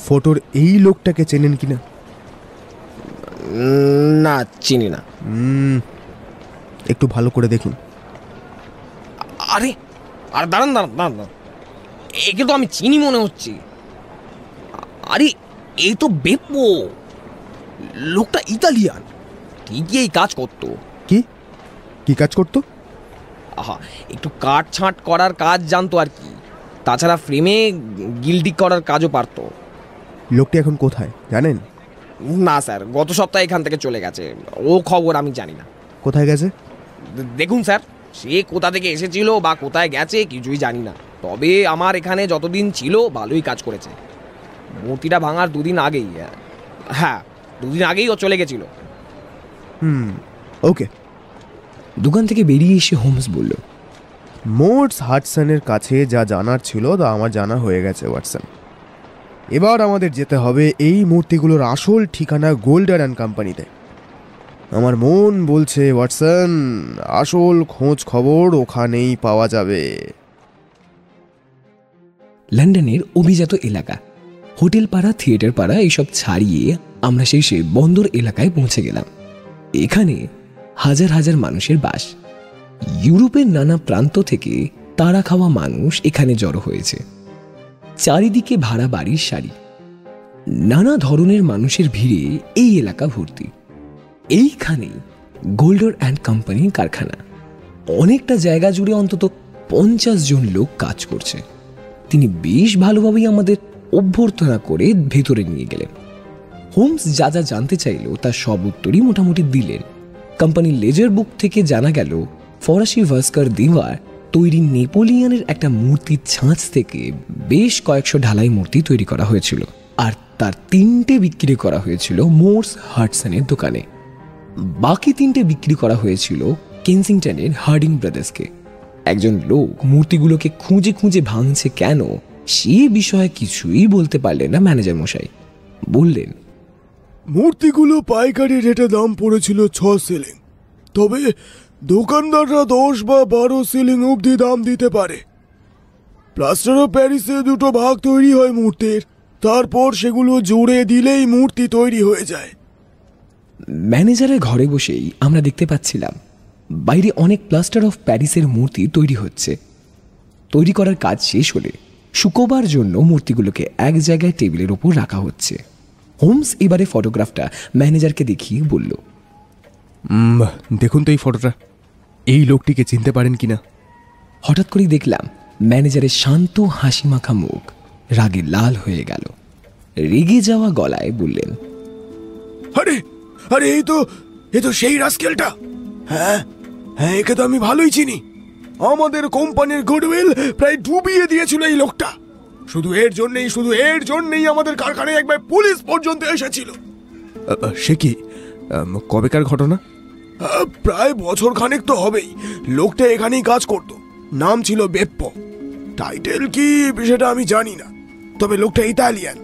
ফটোর এই লোকটাকে চেনেন কিনা? না, চিনি না। একটু ভালো করে দেখুন। আরে আরে দাঁড়ান দাঁড়ান দাঁড়ান দাঁড়ান, একে তো আমি চিনি মনে হচ্ছে। আরে এই তো বেপ্পো, লোকটা ইতালিয়ান, ঠিকই এই কাজ করতো। কি কি কাজ করতো? আহা, একটু কাট ছাঁট করার কাজ জানতো আর কি, তাছাড়া ফ্রেমে গিল্ডিং করার কাজও পারতো। লোকটি এখন কোথায় জানেন? না স্যার, গত সপ্তাহে এখান থেকে চলে গেছে, ও খবর আমি জানি না। কোথায় গেছে? দেখুন স্যার, সে কোথা থেকে এসেছিল বা কোথায় গেছে কিছুই জানি না, তবে আমার এখানে যতদিন ছিল ভালোই কাজ করেছে। মূর্তিটা ভাঙার 2 দিন আগেই, হ্যাঁ 2 দিন আগেই ও চলে গেছিল। ওকে। দোকান থেকে বেরিয়ে এসে হোমস বলল, মোর্স হাডসনের কাছে যা জানার ছিল তা আমার জানা হয়ে গেছে ওয়াটসন। এবার আমাদের যেতে হবে এই মূর্তিগুলোর আসল ঠিকানা গোল্ডার অ্যান্ড কোম্পানিতে। আমার মন বলছে ওয়াটসন, আসল খোঁজ খবর ওখানেই পাওয়া যাবে। লন্ডনের অভিজাত এলাকা, হোটেল পাড়া, থিয়েটার পাড়া এইসব ছাড়িয়ে আমরা শেষে বন্দর এলাকায় পৌঁছে গেলাম। এখানে হাজার হাজার মানুষের বাস। ইউরোপের নানা প্রান্ত থেকে তাড়া খাওয়া মানুষ এখানে জড়ো হয়েছে। চারিদিকে ভাড়া বাড়ির সারি, নানা ধরনের মানুষের ভিড়ে এই এলাকা ভর্তি। এইখানেই গোল্ডার অ্যান্ড কোম্পানির কারখানা। অনেকটা জায়গা জুড়ে অন্তত 50 জন লোক কাজ করছে। তিনি বেশ ভালোভাবেই আমাদের অভ্যর্থনা করে ভেতরে নিয়ে গেলেন। হোমস যা যা জানতে চাইল তার সব উত্তরই মোটামুটি দিলেন। কোম্পানির লেজার বুক থেকে জানা গেল ফরাসি ভাস্কার দেওয়ার তৈরি নেপোলিয়নের একটা মূর্তির ছাঁচ থেকে বেশ কয়েকশো ঢালাই মূর্তি তৈরি করা হয়েছিল, আর তার 3টে বিক্রি করা হয়েছিল মোর্স হাডসনের দোকানে। বাকি 3টে বিক্রি করা হয়েছিল কেনসিংটনের হার্ডিং ব্রাদার্সকে। একজন লোক মূর্তিগুলোকে খুঁজে খুঁজে ভাঙছে কেন সে বিষয়ে কিছুই বলতে পারলেন না ম্যানেজার মশাই। বললেন, মূর্তিগুলো পাইকারি রেটে দাম পড়েছিল 6 সিলিং, তবে দোকানদাররা 10 বা 12 সিলিং অবধি দাম দিতে পারে। প্লাস্টার অফ প্যারিসে 2টো ভাগ তৈরি হয় মূর্তির, তারপর সেগুলো জোড়ে দিলেই মূর্তি তৈরি হয়ে যায়। ম্যানেজারের ঘরে বসেই আমরা দেখতে পাচ্ছিলাম বাইরে অনেক প্লাস্টার অফ প্যারিসের মূর্তি তৈরি হচ্ছে। তৈরি করার কাজ শেষ হলে শুকোবার জন্য মূর্তিগুলোকে এক জায়গায় টেবিলের ওপর রাখা হচ্ছে। হোমস এবারে ফটোগ্রাফটা ম্যানেজারকে দেখিয়ে বলল, দেখুন তো এই ফটোটা, এই লোকটিকে চিনতে পারেন কিনা? হঠাৎ করেই দেখলাম ম্যানেজারের শান্ত হাসি মাখা মুখ রাগে লাল হয়ে গেল। রেগে যাওয়া গলায় বললেন, আরে আরে এই তো সেই রাস্কেলটা। হ্যাঁ হ্যাঁ, একে তো আমি ভালোই চিনি। আমাদের কোম্পানির গুডউইল প্রায় ডুবিয়ে দিয়েছিল এই লোকটা। শুধু এর জন্যই আমাদের কারখানায় একবার পুলিশ পর্যন্ত এসেছিল। সে কি কবেকার ঘটনা? প্রায় বছর খানেক তো হবেই। লোকটা এখানেই কাজ করত, নাম ছিল বেপ্পো। টাইটেল কি সেটা আমি জানি না, তবে লোকটা ইতালিয়ান।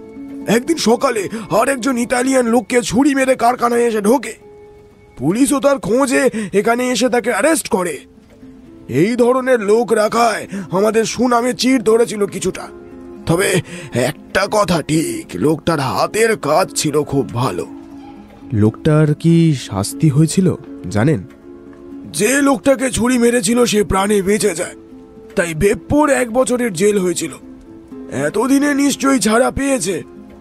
একদিন সকালে আর একজন ইতালিয়ান লোককে ছুরি মেরে কারখানায় এসে ঢোকে। পুলিশও তার খোঁজে এখানে এসে তাকে অ্যারেস্ট করে। এই ধরনের লোক রাখায় আমাদের সুনামে চির ধরেছিল কিছুটা। তবে একটা কথা ঠিক, লোকটার হাতের কাজ ছিল খুব ভালো। লোকটার কি শাস্তি হয়েছিল জানেন? যে লোকটাকে ছুরি মেরেছিল সে প্রাণে বেঁচে যায়, তাই বেপ্পোর 1 বছরের জেল হয়েছিল। এতদিনে নিশ্চয়ই ছাড়া পেয়েছে,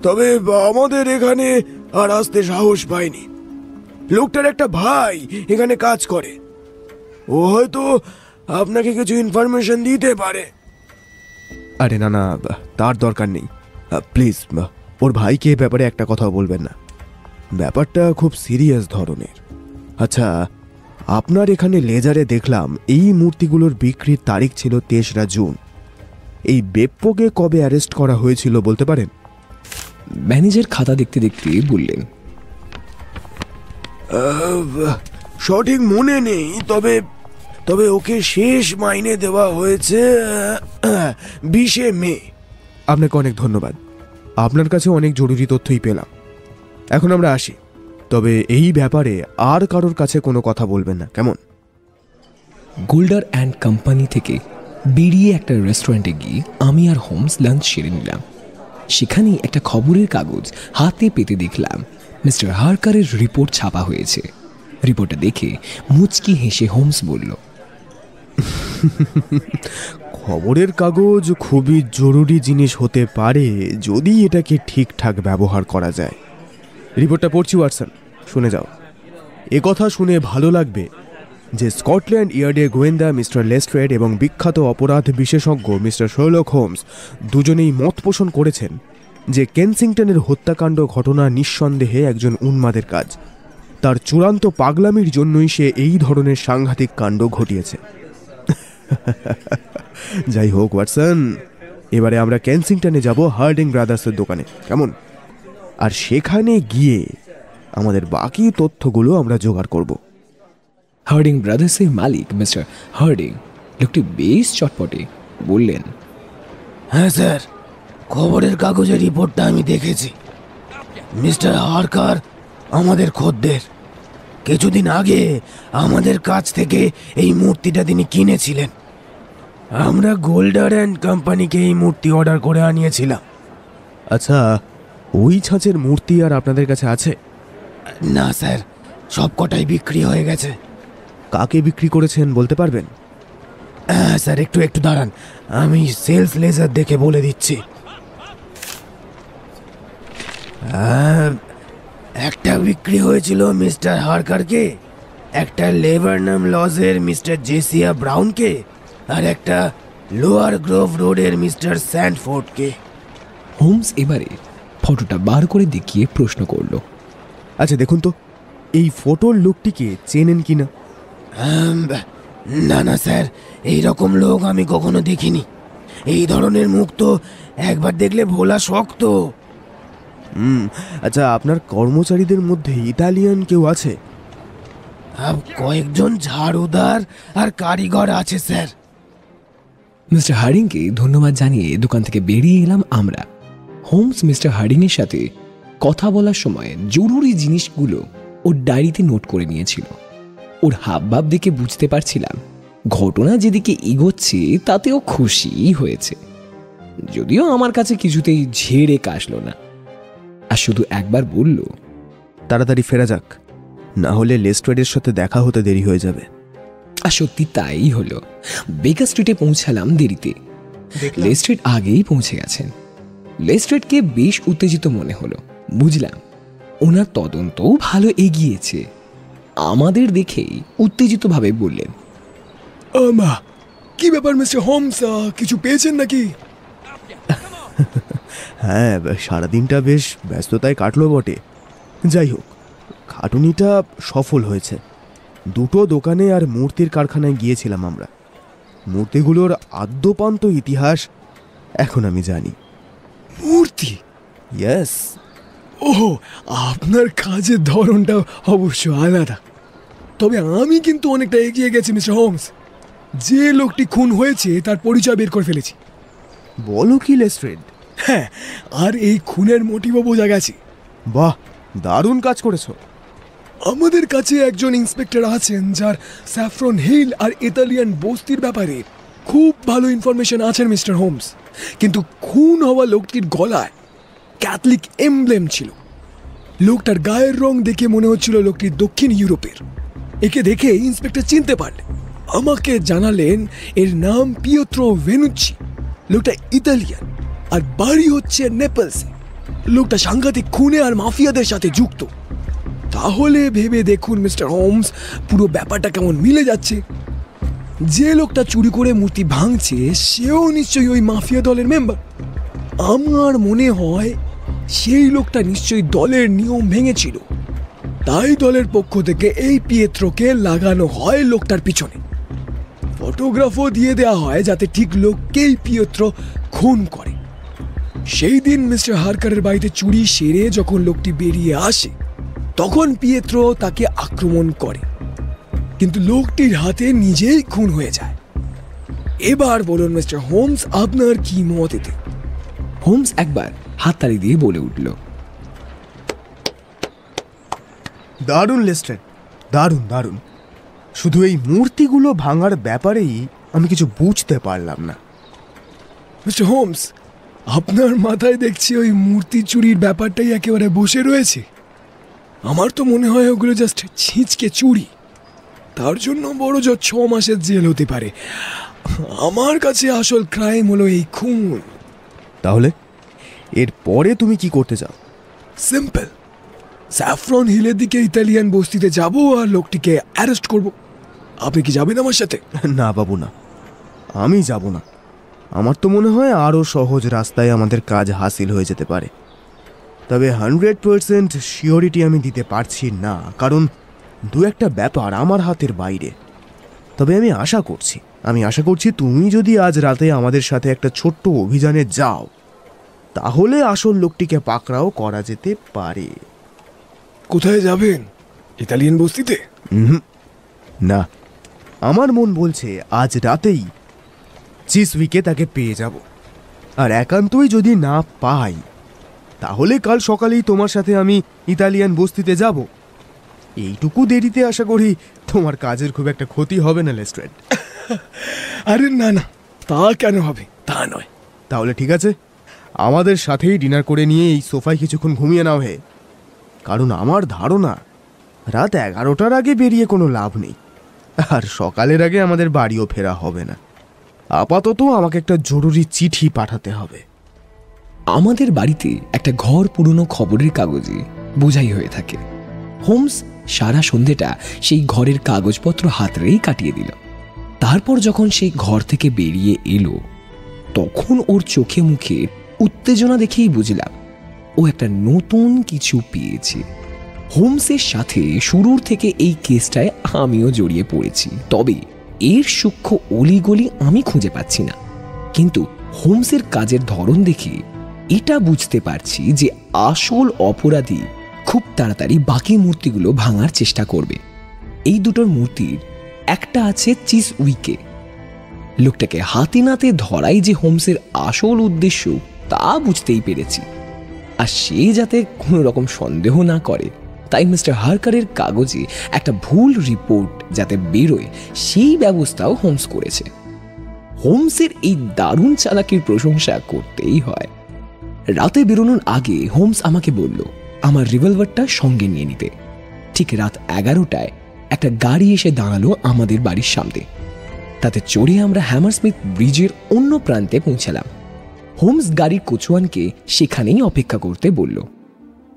তবে আমাদের এখানে আর আসতে সাহস পায়নি। লোকটার একটা ভাই এখানে কাজ করে, ও হয়তো আপনাকে কিছু ইনফরমেশন দিতে পারে। আরে না না, তার দরকার নেই। প্লিজ ওর ভাইকে এ ব্যাপারে একটা কথা বলবেন না। ব্যাপারটা খুব সিরিয়াস ধরনের। আচ্ছা, আপনার এখানে লেজারে দেখলাম এই মূর্তিগুলোর বিক্রির তারিখ ছিল 3রা জুন। এই বেপ্পোকে কবে অ্যারেস্ট করা হয়েছিল বলতে পারেন? ম্যানেজার খাতা দেখতে দেখতে বললেন, সঠিক মনে নেই, তবে ওকে শেষ মাইনে দেওয়া হয়েছে 20শে মে। আপনাকে অনেক ধন্যবাদ, আপনার কাছে অনেক জরুরি তথ্যই পেলাম। এখন আমরা আসি, তবে এই ব্যাপারে আর কারোর কাছে কোনো কথা বলবেন না, কেমন? গোল্ডার অ্যান্ড কোম্পানি থেকে বেরিয়ে একটা রেস্টুরেন্টে গিয়ে আমি আর হোমস লাঞ্চ সেরে নিলাম। সেখানেই একটা খবরের কাগজ হাতে পেতে দেখলাম মিস্টার হারকারের রিপোর্ট ছাপা হয়েছে। রিপোর্টটা দেখে মুচকি হেসে হোমস বলল, খবরের কাগজ খুবই জরুরি জিনিস হতে পারে যদি এটাকে ঠিকঠাক ব্যবহার করা যায়। রিপোর্টটা পড়ছি ওয়াটসন, শুনে যাও। কথা শুনে ভালো লাগবে যে স্কটল্যান্ড ইয়ার্ডের গোয়েন্দা মিস্টার লেস্ট্রেড এবং বিখ্যাত অপরাধ বিশেষজ্ঞ মিস্টার শার্লক হোমস দুজনেই মত পোষণ করেছেন যে কেনসিংটনের হত্যাকাণ্ড ঘটনা নিঃসন্দেহে একজন উন্মাদের কাজ। তার চূড়ান্ত পাগলামির জন্যই সে এই ধরনের সাংঘাতিক কাণ্ড ঘটিয়েছে। যাই হোক ওয়াটসন, এবারে আমরা কেনসিংটনে যাব হার্ডিং ব্রাদার্সের দোকানে, কেমন? আর সেখানে গিয়ে আমাদের বাকি তথ্যগুলো আমরা জোগাড় করব। হার্ডিং ব্রাদার্সের মালিক মিস্টার হার্ডিং লোকটি বেশ চটপটে বললেন, হ্যাঁ স্যার, খবরের কাগজের রিপোর্টটা আমি দেখেছি। মিস্টার হারকার আমাদের খদ্দের। কিছুদিন আগে আমাদের কাছ থেকে এই মূর্তিটা তিনি কিনেছিলেন। আমরা গোল্ডার অ্যান্ড কোম্পানিকে এই মূর্তি অর্ডার করে আনিয়েছিলাম। আচ্ছা, ওই ছাঁচের মূর্তি আর আপনাদের কাছে আছে? না স্যার, সব কটাই বিক্রি হয়ে গেছে। কাকে বিক্রি করেছেন বলতে পারবেন? হ্যাঁ স্যার, একটু দাঁড়ান, আমি সেলস লেজার দেখে বলে দিচ্ছি। একটা বিক্রি হয়েছিল মিস্টার হারকারকে, একটা লেবারনাম লজের মিস্টার জেসিয়া ব্রাউনকে, আর একটা লোয়ার গ্রোভ রোডের মিস্টার স্যান্ডফোর্ডকে। হোমস এবারে ফটোটা বার করে দেখিয়ে প্রশ্ন করল, আচ্ছা দেখুন তো, এই ফটোর লোকটিকে চেনেন কিনা? না না স্যার, এই রকম লোক আমি কখনো দেখিনি। এই ধরনের মুখ তো একবার দেখলে ভোলা শক্ত। আচ্ছা, আপনার কর্মচারীদের মধ্যে ইতালিয়ান কেউ আছে? কয়েকজন ঝাড়ুদার আর কারিগর আছে স্যার। মিস্টার হার্ডিংকে ধন্যবাদ জানিয়ে দোকান থেকে বেরিয়ে এলাম আমরা। হোমস মিস্টার হার্ডিংয়ের সাথে কথা বলার সময় জরুরি জিনিসগুলো ওর ডায়েরিতে নোট করে নিয়েছিল। ওর হাবভাব দেখে বুঝতে পারছিলাম ঘটনা যেদিকে এগোচ্ছে তাতেও খুশি হয়েছে, যদিও আমার কাছে কিছুতেই ঝেড়ে কাশল না। আর শুধু একবার বলল, তাড়াতাড়ি ফেরা যাক, না হলে লেস্ট্রেডের সাথে দেখা হতে দেরি হয়ে যাবে। আর সত্যি তাই হলো। বেকার স্ট্রিটে পৌঁছালাম দেরিতে। লেস্ট্রেড আগেই পৌঁছে গেছেন। লেস্ট্রেডকে বেশ উত্তেজিত মনে হলো। বুঝলাম ওনার তদন্তও ভালো এগিয়েছে। আমাদের দেখেই উত্তেজিতভাবে বললেন, মা, কি ব্যাপার মিস্টার হোমস, কিছু পেয়েছেন নাকি? হ্যাঁ, সারাদিনটা বেশ ব্যস্ততায় কাটলো বটে। যাই হোক, খাটুনিটা সফল হয়েছে। দুটো দোকানে আর মূর্তির কারখানায় গিয়েছিলাম আমরা। মূর্তিগুলোর আদ্যপান্ত ইতিহাস এখন আমি জানি। মূর্তি? ইয়েস। ওহো, আপনার কাজের ধরনটা অবশ্য আলাদা। তবে আমি কিন্তু অনেকটা এগিয়ে গেছি মিস্টার হোমস। যে লোকটি খুন হয়েছে তার পরিচয় বের করে ফেলেছি। বলো কি লেস্ট্রেড? হ্যাঁ, আর এই খুনের মোটিভও বোঝা গেছে। বাহ, দারুণ কাজ করেছো। আমাদের কাছে একজন ইন্সপেক্টর আছেন যার স্যাফরন হিল আর ইতালিয়ান বস্তির ব্যাপারে খুব ভালো ইনফরমেশন আছেন মিস্টার হোমস। কিন্তু খুন হওয়া লোকটির গলায় ক্যাথলিক এমব্লেম ছিল। লোকটার গায়ের রং দেখে মনে হচ্ছিল লোকটি দক্ষিণ ইউরোপের। একে দেখে ইন্সপেক্টর চিনতে পারলেন। আমাকে জানালেন এর নাম পিয়েত্রো ভেনুচ্চি। লোকটা ইতালিয়ান আর বাড়ি হচ্ছে নেপলসে। লোকটা সাংঘাতিক খুনে আর মাফিয়াদের সাথে যুক্ত। তাহলে ভেবে দেখুন মিস্টার হোমস, পুরো ব্যাপারটা কেমন মিলে যাচ্ছে। যে লোকটা চুরি করে মূর্তি ভাঙছে সেও নিশ্চয়ই ওই মাফিয়া দলের মেম্বার। আমার মনে হয় সেই লোকটা নিশ্চয়ই দলের নিয়ম ভেঙেছিল, তাই দলের পক্ষ থেকে এই পিয়েত্রোকে লাগানো হয় লোকটার পিছনে। ফটোগ্রাফও দিয়ে দেওয়া হয় যাতে ঠিক লোককেই পিয়েত্রো খুন করে। সেই দিন মিস্টার হারকারের বাড়িতে চুরি সেরে যখন লোকটি বেরিয়ে আসে তখন পিয়েত্রো তাকে আক্রমণ করে, কিন্তু লোকটির হাতে নিজেই খুন হয়ে যায়। এবার বলুন মিস্টার হোমস, আপনার কি মত এতে? হোমস একবার হাততালি দিয়ে বলে উঠল, দারুণ লেস্ট্রেড, দারুণ দারুণ। শুধু এই মূর্তিগুলো ভাঙার ব্যাপারেই আমি কিছু বুঝতে পারলাম না। মিস্টার হোমস, আপনার মাথায় দেখছি ওই মূর্তি চুরির ব্যাপারটাই একেবারে বসে রয়েছে। আমার তো মনে হয় ওগুলো জাস্ট ছিঁচকে চুরি, তার জন্য বড় জোর 6 মাসের জেল হতে পারে। আমার কাছে আসল ক্রাইম হলো এই খুন। তাহলে এর পরে তুমি কি করতে চাও? সিম্পল, স্যাফরন হিলের দিকে ইতালিয়ান বস্তিতে যাব আর লোকটিকে অ্যারেস্ট করব। আপনি কি যাবেন আমার সাথে? না বাবু, না, আমি যাব না। আমার তো মনে হয় আরও সহজ রাস্তায় আমাদের কাজ হাসিল হয়ে যেতে পারে। তবে 100% শিওরিটি আমি দিতে পারছি না, কারণ দু একটা ব্যাপার আমার হাতের বাইরে। তবে আমি আশা করছি তুমি যদি আজ রাতে আমাদের সাথে একটা ছোট্ট অভিযানে যাও, তাহলে আসল লোকটিকে পাকড়াও করা যেতে পারে। কোথায় যাবেন? ইতালিয়ান বস্তিতে? না, আমার মন বলছে আজ রাতেই চিসউইকে তাকে পেয়ে যাব। আর একান্তই যদি না পাই, তাহলে কাল সকালেই তোমার সাথে আমি ইতালিয়ান বস্তিতে যাব। এইটুকু দেরিতে আশা করি তোমার কাজের খুব একটা ক্ষতি হবে না লেস্ট্রেড। আরে না না, তা কেন হবে? তা নয়। তাহলে ঠিক আছে, আমাদের সাথেই ডিনার করে নিয়ে এই সোফায় কিছুক্ষণ ঘুমিয়ে নাও হে। কারণ আমার ধারণা রাত 11টার আগে বেরিয়ে কোনো লাভ নেই, আর সকালের আগে আমাদের বাড়িও ফেরা হবে না। আপাতত আমাকে একটা জরুরি চিঠি পাঠাতে হবে। আমাদের বাড়িতে একটা ঘর পুরনো খবরের কাগজে বোঝাই হয়ে থাকে। হোমস সারা সন্ধেটা সেই ঘরের কাগজপত্র হাতড়েই কাটিয়ে দিল। তারপর যখন সেই ঘর থেকে বেরিয়ে এলো, তখন ওর চোখে মুখে উত্তেজনা দেখেই বুঝলাম ও একটা নতুন কিছু পেয়েছে। হোমসের সাথে শুরুর থেকে এই কেসটায় আমিও জড়িয়ে পড়েছি, তবে এর সূক্ষ্ম অলিগলি আমি খুঁজে পাচ্ছি না। কিন্তু হোমসের কাজের ধরন দেখে এটা বুঝতে পারছি যে আসল অপরাধী খুব তাড়াতাড়ি বাকি মূর্তিগুলো ভাঙার চেষ্টা করবে। এই দুটোর মূর্তির একটা আছে চিসউইকে। লোকটাকে হাতে নাতে ধরাই যে হোমসের আসল উদ্দেশ্য তা বুঝতেই পেরেছি। আর সে যাতে কোনো রকম সন্দেহ না করে, তাই মিস্টার হারকারের কাগজে একটা ভুল রিপোর্ট যাতে বেরোয় সেই ব্যবস্থাও হোমস করেছে। হোমসের এই দারুণ চালাকির প্রশংসা করতেই হয়। রাতে বেরোনোর আগে হোমস আমাকে বলল আমার রিভলভারটা সঙ্গে নিয়ে নিতে। ঠিক রাত 11টায় একটা গাড়ি এসে দাঁড়ালো আমাদের বাড়ির সামনে। তাতে চড়ে আমরা হ্যামারস্মিথ ব্রিজের অন্য প্রান্তে পৌঁছালাম। হোমস গাড়ির কোচওয়ানকে সেখানেই অপেক্ষা করতে বলল।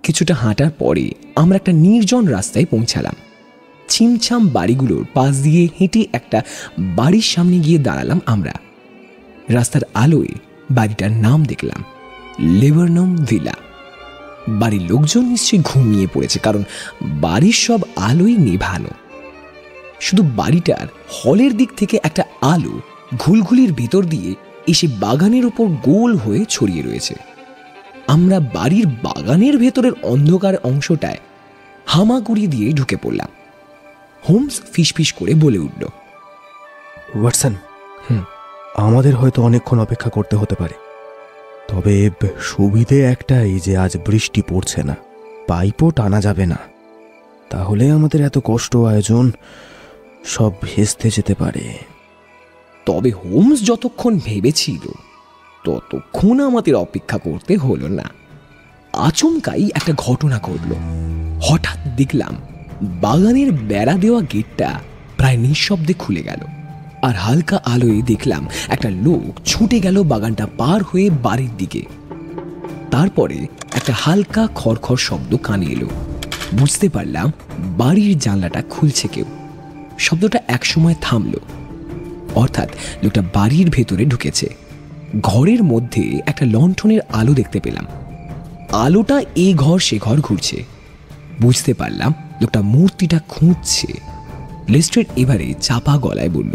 কিছুটা হাঁটার পরে আমরা একটা নির্জন রাস্তায় পৌঁছালাম। ছিমছাম বাড়িগুলোর পাশ দিয়ে হেঁটে একটা বাড়ির সামনে গিয়ে দাঁড়ালাম আমরা। রাস্তার আলোয় বাড়িটার নাম দেখলাম, লেবারনম ভিলা। বাড়ির লোকজন নিশ্চয়ই ঘুমিয়ে পড়েছে, কারণ বাড়ির সব আলোই নেভানো। শুধু বাড়িটার হলের দিক থেকে একটা আলো ঘুলঘুলির ভিতর দিয়ে এসে বাগানের উপর গোল হয়ে ছড়িয়ে রয়েছে। আমরা বাড়ির বাগানের ভেতরের অন্ধকার অংশটায় হামাগুড়ি দিয়ে ঢুকে পড়লাম। হোমস ফিসফিস করে বলে উঠল, ওয়াটসন, আমাদের হয়তো অনেকক্ষণ অপেক্ষা করতে হতে পারে, তবে সুবিধে একটাই যে আজ বৃষ্টি পড়ছে না, পাইপও টানা যাবে না। তাহলে আমাদের এত কষ্ট আয়োজন সব ভেস্তে যেতে পারে। তবে হোমস যতক্ষণ ভেবেছিল ততক্ষণ আমাদের অপেক্ষা করতে হলো না। আচমকাই একটা ঘটনা ঘটল। হঠাৎ দেখলাম বাগানের বেড়া দেওয়া গেটটা প্রায় নিঃশব্দে খুলে গেল, আর হালকা আলোয় দেখলাম একটা লোক ছুটে গেল বাগানটা পার হয়ে বাড়ির দিকে। তারপরে একটা হালকা খড়খড় শব্দ কানে এলো। বুঝতে পারলাম বাড়ির জানলাটা খুলছে কেউ। শব্দটা একসময় থামলো, অর্থাৎ লোকটা বাড়ির ভেতরে ঢুকেছে। ঘরের মধ্যে একটা লণ্ঠনের আলো দেখতে পেলাম। আলোটা এ ঘর সে ঘর ঘুরছে। বুঝতে পারলাম লোকটা মূর্তিটা খুঁজছে। লেস্ট্রেড এবারে চাপা গলায় বলল,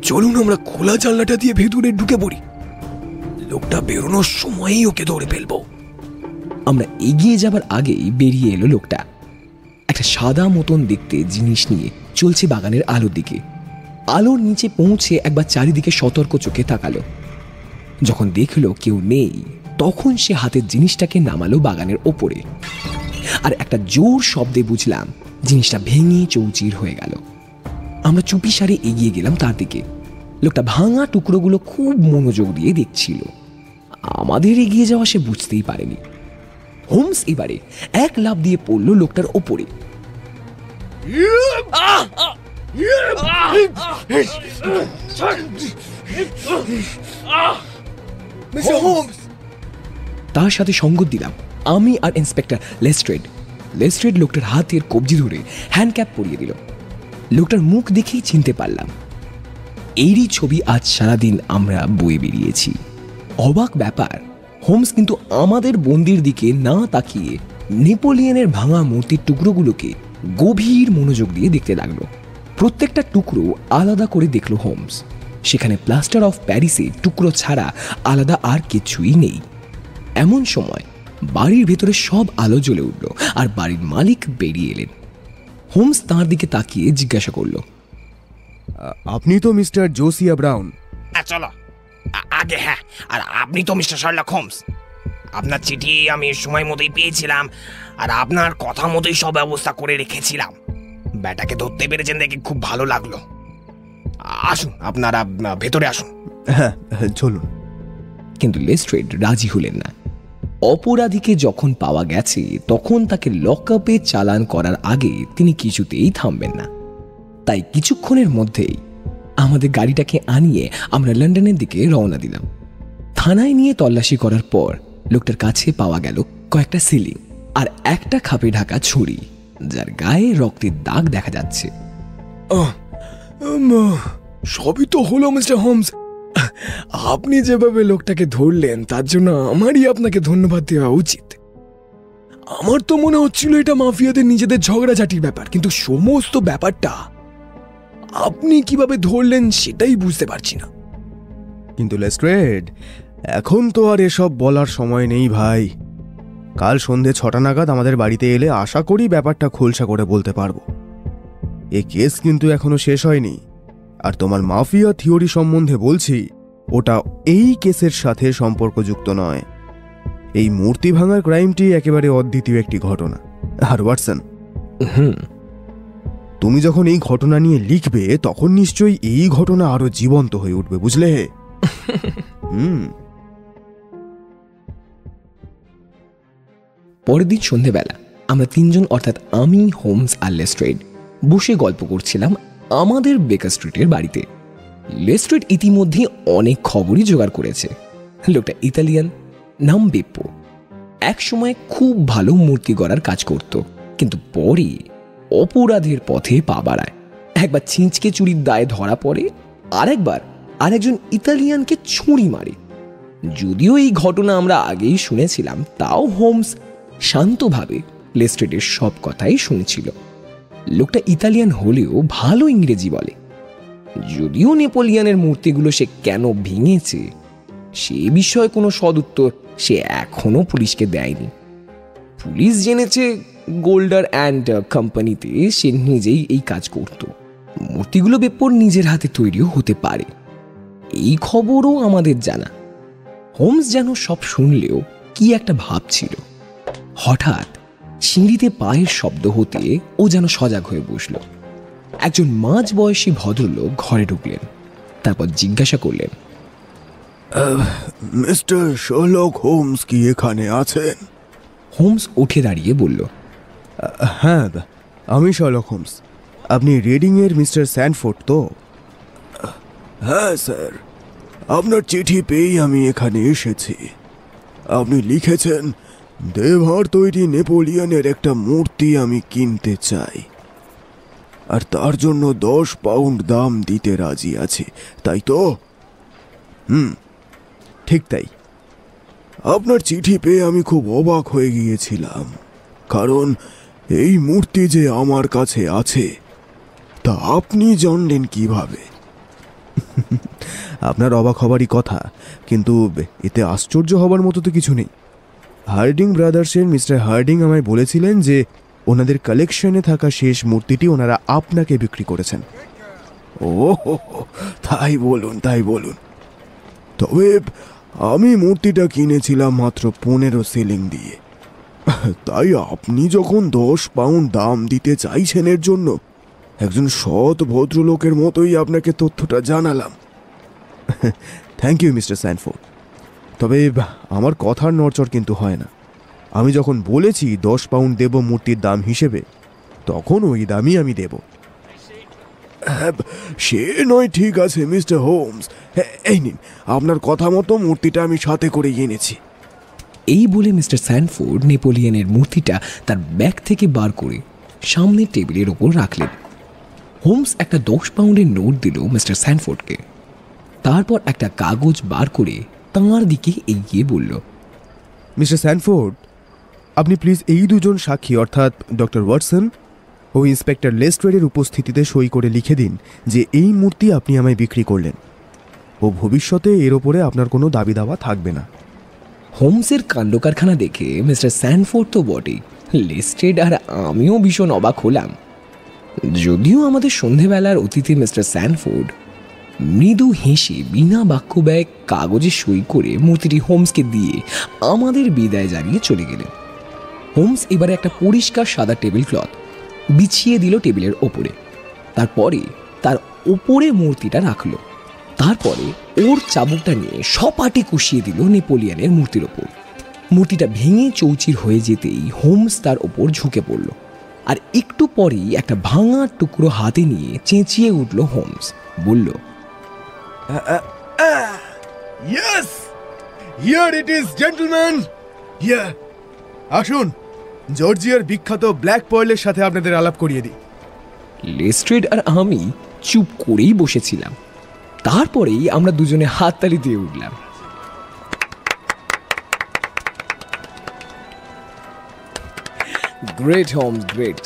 চলুন আমরা খোলা জানলাটা দিয়ে ভেতরে ঢুকে পড়ি, লোকটা বেরোনোর সময়ই ওকে ধরে ফেলবো। আমরা এগিয়ে যাবার আগেই বেরিয়ে এলো লোকটা। একটা সাদা মতন দেখতে জিনিস নিয়ে চলছে বাগানের আলোর দিকে। আলোর নিচে পৌঁছে একবার চারিদিকে সতর্ক চোখে তাকালো। যখন দেখলো কেউ নেই, তখন সে হাতের জিনিসটাকে নামালো বাগানের ওপরে, আর একটা জোর শব্দে বুঝলাম জিনিসটা ভেঙে চৌচির হয়ে গেল। আমরা চুপি সারে এগিয়ে গেলাম তার দিকে। লোকটা ভাঙা টুকরোগুলো খুব মনোযোগ দিয়ে দেখছিল। আমাদের এগিয়ে যাওয়া সে বুঝতেই পারেনি। হোমস এবারে এক লাফ দিয়ে পড়ল লোকটার ওপরে। তার সাথে সঙ্গত দিলাম আমি আর ইন্সপেক্টর লেস্ট্রেড। লেস্ট্রেড লোকটার হাতের কবজি ধরে হ্যান্ডক্যাপ পরিয়ে দিল। লোকটার মুখ দেখেই চিনতে পারলাম। এরই ছবি আজ সারাদিন আমরা বয়ে বেরিয়েছি। অবাক ব্যাপার, হোমস কিন্তু আমাদের বন্দির দিকে না তাকিয়ে নেপোলিয়নের ভাঙা মূর্তির টুকরোগুলোকে গভীর মনোযোগ দিয়ে দেখতে লাগলো। প্রত্যেকটা টুকরো আলাদা করে দেখলো হোমস। সেখানে প্লাস্টার অফ প্যারিসে টুকরো ছাড়া আলাদা আর কিছুই নেই। এমন সময় বাড়ির ভেতরে সব আলো জ্বলে উঠল আর বাড়ির মালিক বেরিয়ে এলেন। হোমস তাঁর দিকে তাকিয়ে জিজ্ঞাসা করলো, আপনি তো মিস্টার জোসিয়া ব্রাউন? চলো আগে। হ্যাঁ, আর আপনি তো মিস্টার শার্লক হোমস। আপনার চিঠি আমি সময় মতোই পেয়েছিলাম, আর আপনার কথা মতোই সব ব্যবস্থা করে রেখেছিলাম। ব্যাটাকে ধরতে পেরেছেন দেখে খুব ভালো লাগলো। আসুন, আপনারা ভেতরে আসুন। হ্যাঁ, চলুন। কিন্তু লেস্ট্রেড রাজি হলেন না। অপরাধীকে যখন পাওয়া গেছে তখন তাকে লকআপে চালান করার আগে তিনি কিছুতেই থামবেন না। তাই কিছুক্ষণের মধ্যেই আমাদের গাড়িটাকে আনিয়ে আমরা লন্ডনের দিকে রওনা দিলাম। থানায় নিয়ে তল্লাশি করার পর লোকটার কাছে পাওয়া গেল কয়েকটা সিলিং আর একটা খাপে ঢাকা ছুরি, যার গায়ে রক্তের দাগ দেখা যাচ্ছে। সবই তো হলো মিস্টার হোমস। আপনি যেভাবে লোকটাকে ধরলেন তার জন্য আমারই আপনাকে ধন্যবাদ দেওয়া উচিত। আমার তো মনে হচ্ছিল এটা মাফিয়াদের নিজেদের ঝগড়াঝাটির ব্যাপার, কিন্তু সমস্ত ব্যাপারটা আপনি কিভাবে ধরলেন সেটাই বুঝতে পারছি না। কিন্তু লেস্ট্রেড, এখন তো আর এসব বলার সময় নেই ভাই। কাল সন্ধে 6টা নাগাদ আমাদের বাড়িতে এলে আশা করি ব্যাপারটা খোলসা করে বলতে পারবো। এ কেস কিন্তু এখনো শেষ হয়নি। আর তোমার মাফিয়া থিওরি সম্বন্ধে বলছি, ওটা এই কেসের সাথে সম্পর্কযুক্ত নয়। এই মূর্তি ভাঙার ক্রাইমটি একেবারে অদ্বিতীয় একটি ঘটনা। আর ওয়াটসন, তুমি যখন এই ঘটনা নিয়ে লিখবে তখন নিশ্চয়ই এই ঘটনা আরো জীবন্ত হয়ে উঠবে, বুঝলে? পরের দিন সন্ধেবেলা আমরা তিনজন, অর্থাৎ আমি, হোমস আর লেস্ট্রেড, বসে গল্প করছিলাম আমাদের বেকার স্ট্রিটের বাড়িতে। লেস্ট্রেড ইতিমধ্যে অনেক খবরই জোগাড় করেছে। লোকটা ইতালিয়ান, নাম বেপ্পো। এক সময় খুব ভালো মূর্তি গড়ার কাজ করত, কিন্তু পরে অপরাধের পথে পা বাড়ায়। একবার ছিঁচকে চুরির দায়ে ধরা পড়ে, আরেকবার আরেকজন ইতালিয়ানকে ছুরি মারে। যদিও এই ঘটনা আমরা আগেই শুনেছিলাম, তাও হোমস শান্তভাবে লেস্ট্রেডের সব কথাই শুনেছিল। লোকটা ইতালিয়ান হলেও ভালো ইংরেজি বলে। যদিও নেপোলিয়নের মূর্তিগুলো সে কেন ভেঙেছে সে বিষয়ে কোনো সদুত্তর সে এখনো পুলিশকে দেয়নি। পুলিশ জেনেছে গোল্ডার অ্যান্ড কোম্পানিতে সে নিজেই এই কাজ করত। মূর্তিগুলো বেপ্পোর নিজের হাতে তৈরিও হতে পারে, এই খবরও আমাদের জানা। হোমস যেন সব শুনলেও কি একটা ভাবছিল। হঠাৎ সিঁড়িতে পায়ের শব্দ হতে ও যেন সজাগ হয়ে বসল। একজন মাঝবয়সী ভদ্রলোক ঘরে ঢুকলেন, তারপর জিজ্ঞাসা করলেন, মিস্টার শার্লক হোমস কি এখানে আছেন? হোমস উঠে দাঁড়িয়ে বলল, হ্যাঁ, আমি শার্লক হোমস। আপনি রিডিংয়ের মিস্টার স্যানফোর্ড তো? হ্যাঁ স্যার, আপনার চিঠি পেয়েই আমি এখানে এসেছি। আপনি লিখেছেন দেভার তৈরি নেপোলিয়নের একটা মূর্তি আমি কিনতে চাই, আর তার জন্য 10 পাউন্ড দাম দিতে রাজি আছি, তাই তো? ঠিক তাই। আপনার চিঠি পেয়ে আমি খুব অবাক হয়ে গিয়েছিলাম, কারণ এই মূর্তি যে আমার কাছে আছে তা আপনি জানলেন কিভাবে? আপনার অবাক হবারই কথা, কিন্তু এতে আশ্চর্য হবার মতো তো কিছু নেই। হার্ডিং ব্রাদার্সের মিস্টার হার্ডিং আমায় বলেছিলেন যে ওনাদের কালেকশনে থাকা শেষ মূর্তিটি ওনারা আপনাকে বিক্রি করেছেন। ও তাই বলুন, তাই বলুন। তবে আমি মূর্তিটা কিনেছিলাম মাত্র 15 সিলিং দিয়ে, তাই আপনি যখন 10 পাউন্ড দাম দিতে চাইছেন এর জন্য, একজন সৎ ভদ্রলোকের মতোই আপনাকে তথ্যটা জানালাম। Thank you mister Sanford. তবে আমার কথার নড়চড় কিন্তু হয় না। আমি যখন বলেছি 10 পাউন্ড দেব মূর্তির দাম হিসেবে, তখন ওই দামই আমি দেব। সে নয়, ঠিক আছে মিস্টার হোমস, এই নিন আপনার কথা মতো মূর্তিটা আমি সাথে করে এনেছি। এই বলে মিস্টার স্যানফোর্ড নেপোলিয়নের মূর্তিটা তার ব্যাগ থেকে বার করে সামনের টেবিলের ওপর রাখলেন। হোমস একটা 10 পাউন্ডের নোট দিল মিস্টার স্যানফোর্ডকে। তারপর একটা কাগজ বার করে তাঁর দিকে এগিয়ে বলল, মিস্টার স্যানফোর্ড, আপনি প্লিজ এই দুজন সাক্ষী অর্থাৎ ডক্টর ওয়াটসন ও ইন্সপেক্টর লেস্ট্রেডের উপস্থিতিতে সই করে লিখে দিন যে এই মূর্তি আপনি আমায় বিক্রি করলেন ও ভবিষ্যতে এর ওপরে আপনার কোনো দাবি দাওয়া থাকবে না। হোমসের কাণ্ডকারখানা দেখে মিস্টার স্যানফোর্ড তো বটেই, লেস্ট্রেড আর আমিও ভীষণ অবাক হলাম। যদিও আমাদের সন্ধেবেলার অতিথি মিস্টার স্যানফোর্ড মৃদু হেসে বিনা বাক্য ব্যয় কাগজে সই করে মূর্তিটি হোমসকে দিয়ে আমাদের বিদায় জানিয়ে চলে গেলেন। হোমস এবারে একটা পরিষ্কার সাদা টেবিল ক্লথ বিছিয়ে দিল টেবিলের ওপরে। তারপরে তার ওপরে মূর্তিটা রাখলো। তারপরে ওর চাবুকটা নিয়ে সপাটে কষিয়ে দিল নেপোলিয়নের মূর্তির ওপর। মূর্তিটা ভেঙে চৌচির হয়ে যেতেই হোমস তার ওপর ঝুঁকে পড়ল। আর একটু পরেই একটা ভাঙা টুকরো হাতে নিয়ে চেঁচিয়ে উঠল হোমস, বলল, yes, here it is gentleman, here. আসুন, জর্জিয়ার বিখ্যাত ব্ল্যাক পার্লের সাথে আপনাদের আলাপ করিয়ে দিই। লেস্ট্রেড আর আমি চুপ করেই বসেছিলাম। তারপরেই আমরা দুজনে হাততালি দিয়ে উঠলাম। Great Holmes, great.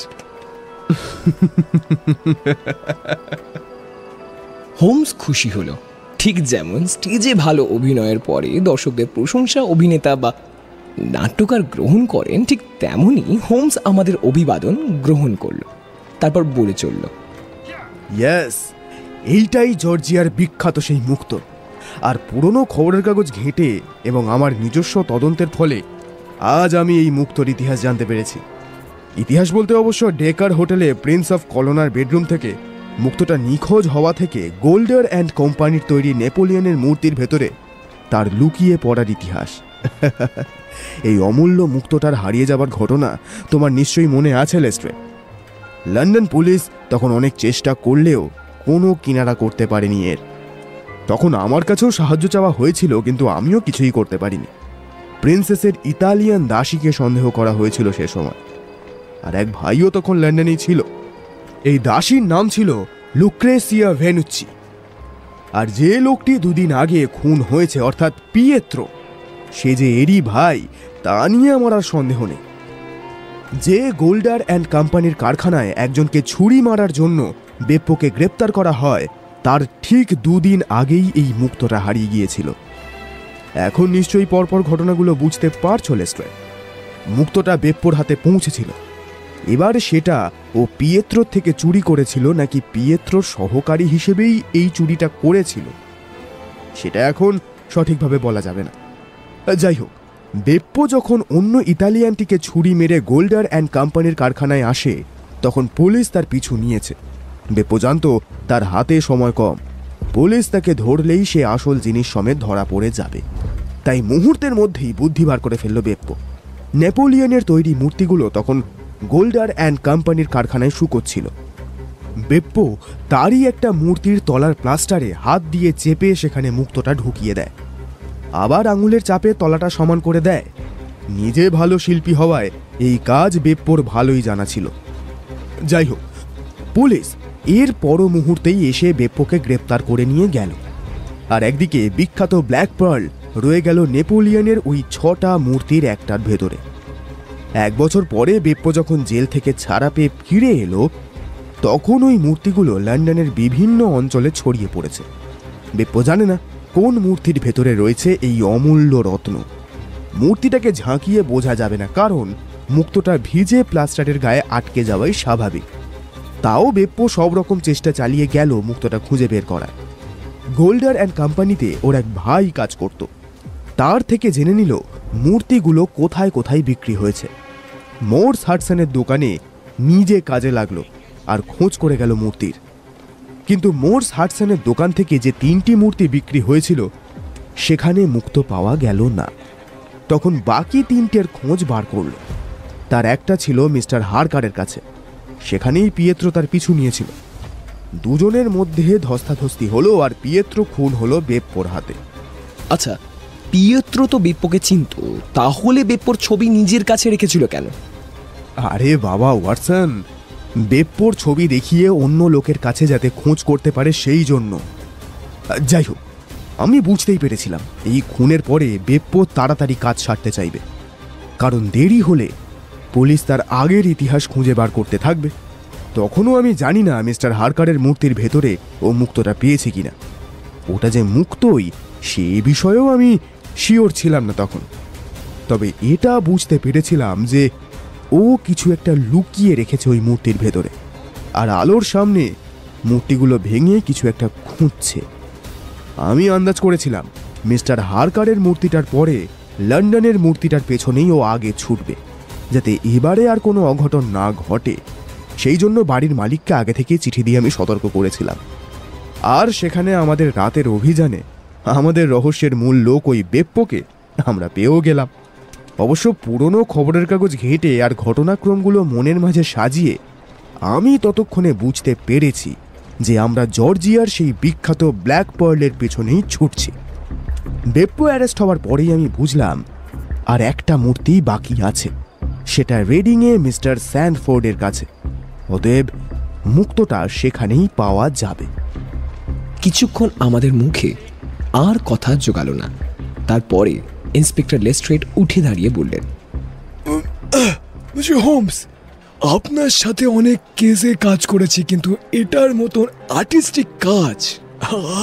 হোমস খুশি হলো, ঠিক যেমন স্টেজে ভালো অভিনয়ের পরে দর্শকদের প্রশংসা অভিনেতা বা নাট্যকার গ্রহণ করেন, ঠিক তেমনই হোমস আমাদের অভিবাদন গ্রহণ করল। তারপর বলে চলল, ইয়েস, এইটাই জর্জিয়ার বিখ্যাত সেই মুক্ত। আর পুরনো খবরের কাগজ ঘেঁটে এবং আমার নিজস্ব তদন্তের ফলে আজ আমি এই মুক্তর ইতিহাস জানতে পেরেছি। ইতিহাস বলতে অবশ্য ডেকার হোটেলে প্রিন্স অফ কলোনার বেডরুম থেকে মুক্তটা নিখোঁজ হওয়া থেকে গোল্ডার অ্যান্ড কোম্পানির তৈরি নেপোলিয়নের মূর্তির ভেতরে তার লুকিয়ে পড়ার ইতিহাস। এই অমূল্য মুক্তটার হারিয়ে যাবার ঘটনা তোমার নিশ্চয়ই মনে আছে লেস্ট্রেড। লন্ডন পুলিশ তখন অনেক চেষ্টা করলেও কোনো কিনারা করতে পারেনি এর। তখন আমার কাছেও সাহায্য চাওয়া হয়েছিল, কিন্তু আমিও কিছুই করতে পারিনি। প্রিন্সেসের ইতালিয়ান দাসীকে সন্দেহ করা হয়েছিল সে সময়, আর এক ভাইও তখন লন্ডনেই ছিল। এই দাসীর নাম ছিল লুক্রেসিয়া ভেনুচ্চি। আর যে লোকটি দুদিন আগে খুন হয়েছে অর্থাৎ পিয়েত্রো, সে যে এরই ভাই তা নিয়ে আমার আর সন্দেহ নেই। যে গোল্ডার অ্যান্ড কোম্পানির কারখানায় একজনকে ছুরি মারার জন্য বেপ্পোকে গ্রেপ্তার করা হয়, তার ঠিক দুদিন আগেই এই মুক্তটা হারিয়ে গিয়েছিল। এখন নিশ্চয়ই পরপর ঘটনাগুলো বুঝতে পারছো লেস্ট্রেড। মুক্তটা বেপ্পোর হাতে পৌঁছেছিল। এবার সেটা ও পিয়েত্রোর থেকে চুরি করেছিল নাকি পিয়েত্রোর সহকারী হিসেবেই এই চুরিটা করেছিল, সেটা এখন সঠিকভাবে বলা যাবে না। যাই হোক, বেপ্পো যখন অন্য ইতালিয়ানটিকে ছুরি মেরে গোল্ডার অ্যান্ড কোম্পানির কারখানায় আসে, তখন পুলিশ তার পিছু নিয়েছে। বেপ্পো জানতো তার হাতে সময় কম, পুলিশ তাকে ধরলেই সে আসল জিনিস সমেত ধরা পড়ে যাবে। তাই মুহূর্তের মধ্যেই বুদ্ধি বার করে ফেলল বেপ্পো। নেপোলিয়নের তৈরি মূর্তিগুলো তখন গোল্ডার অ্যান্ড কোম্পানির কারখানায় শুকোচ্ছিল। বেপ্পো তারই একটা মূর্তির তলার প্লাস্টারে হাত দিয়ে চেপে সেখানে মুক্তটা ঢুকিয়ে দেয়, আবার আঙুলের চাপে তলাটা সমান করে দেয়। নিজে ভালো শিল্পী হওয়ায় এই কাজ বেপ্পোর ভালোই জানা ছিল। যাই হোক, পুলিশ এর পর মুহূর্তেই এসে বেপ্পোকে গ্রেপ্তার করে নিয়ে গেল। আর একদিকে বিখ্যাত ব্ল্যাক পার্ল রয়ে গেল নেপোলিয়নের ওই 6টা মূর্তির একটার ভেতরে। 1 বছর পরে বেপ্পো যখন জেল থেকে ছাড়া পেয়ে ফিরে এলো, তখন ওই মূর্তিগুলো লন্ডনের বিভিন্ন অঞ্চলে ছড়িয়ে পড়েছে। বেপ্পো জানে না কোন মূর্তির ভেতরে রয়েছে এই অমূল্য রত্ন। মূর্তিটাকে ঝাঁকিয়ে বোঝা যাবে না, কারণ মুক্তটা ভিজে প্লাস্টারের গায়ে আটকে যাওয়াই স্বাভাবিক। তাও বেপ্পো সব রকম চেষ্টা চালিয়ে গেল মুক্তটা খুঁজে বের করার। গোল্ডার অ্যান্ড কোম্পানিতে ওর এক ভাই কাজ করত, তার থেকে জেনে নিল মূর্তিগুলো কোথায় কোথায় বিক্রি হয়েছে। মোর্স হাডসনের দোকানে নিজে কাজে লাগলো আর খোঁজ করে গেল মূর্তির। কিন্তু মোর্স হাডসনের দোকান থেকে যে 3টি মূর্তি বিক্রি হয়েছিল সেখানে মুক্ত পাওয়া গেল না। তখন বাকি 3টের খোঁজ বার করল। তার একটা ছিল মিস্টার হারকারের কাছে, সেখানেই পিয়েত্রো তার পিছু নিয়েছিল। দুজনের মধ্যে ধস্তাধস্তি হলো আর পিয়েত্রো খুন হলো বেপ্পোর হাতে। আচ্ছা, পিয়েত্রো তো বেপ্পোকে চিনত, তাহলে বেপ্পোর ছবি নিজের কাছে রেখেছিল কেন? আরে বাবা ওয়াটসন, বেপ্পোর ছবি দেখিয়ে অন্য লোকের কাছে যাতে খোঁজ করতে পারে সেই জন্য। যাই হোক, আমি বুঝতেই পেরেছিলাম এই খুনের পরে বেপ্পো তাড়াতাড়ি কাজ সারতে চাইবে, কারণ দেরি হলে পুলিশ তার আগের ইতিহাস খুঁজে বার করতে থাকবে। তখনও আমি জানি না মিস্টার হারকারের মূর্তির ভেতরে ও মুক্তটা পেয়েছে কিনা। ওটা যে মুক্তই সে বিষয়েও আমি শিওর ছিলাম না তখন। তবে এটা বুঝতে পেরেছিলাম যে ও কিছু একটা লুকিয়ে রেখেছে ওই মূর্তির ভেতরে, আর আলোর সামনে মূর্তিগুলো ভেঙে কিছু একটা খুঁজছে। আমি আন্দাজ করেছিলাম মিস্টার হারকারের মূর্তিটার পরে লন্ডনের মূর্তিটার পেছনেই ও আগে ছুটবে, যাতে এবারে আর কোনো অঘটন না ঘটে। সেই জন্য বাড়ির মালিককে আগে থেকে চিঠি দিয়ে আমি সতর্ক করেছিলাম। আর সেখানে আমাদের রাতের অভিযানে আমাদের রহস্যের মূল লোক ওই বেপ্পোকে আমরা পেয়েও গেলাম। অবশ্য পুরনো খবরের কাগজ ঘেঁটে আর ঘটনাক্রমগুলো মনের মাঝে সাজিয়ে আমি ততক্ষণে বুঝতে পেরেছি যে আমরা জর্জিয়ার সেই বিখ্যাত ব্ল্যাক পার্লের পেছনেই ছুটছি। বেপ্পো অ্যারেস্ট হওয়ার পরেই আমি বুঝলাম আর একটা মূর্তি বাকি আছে, সেটা রেডিংয়ে মিস্টার স্যান্ডফোর্ডের কাছে। অতএব মুক্তটা সেখানেই পাওয়া যাবে। কিছুক্ষণ আমাদের মুখে আর কথা জোগালো না। তারপরে ইন্সপেক্টর লেস্ট্রেড উঠে দাঁড়িয়ে বললেন, মিস্টার হোমস, আপনার সাথে অনেক কেসে কাজ করেছি, কিন্তু এটার মতন আর্টিস্টিক কাজ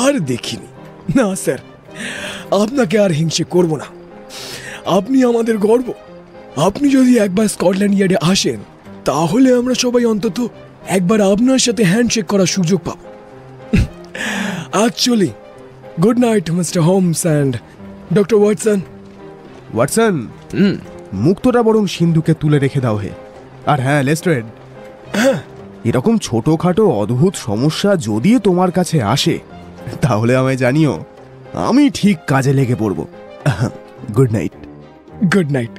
আর দেখিনি। না স্যার, আপনাকে আর হিংসে করব না। আপনি আমাদের গর্ব। আপনি যদি একবার স্কটল্যান্ড ইয়ার্ডে আসেন তাহলে আমরা সবাই অন্তত একবার আপনার সাথে হ্যান্ডশেক করার সুযোগ পাব। Actually good night mister Holmes and doctor Watson. Watson, মুক্তটা বরং সিন্ধুকে তুলে রেখে দাও হে। আর হ্যাঁ লেস্ট্রেড, এরকম ছোটখাটো অদ্ভুত সমস্যা যদি তোমার কাছে আসে তাহলে আমায় জানিও, আমি ঠিক কাজে লেগে পড়ব। Good night. Good night.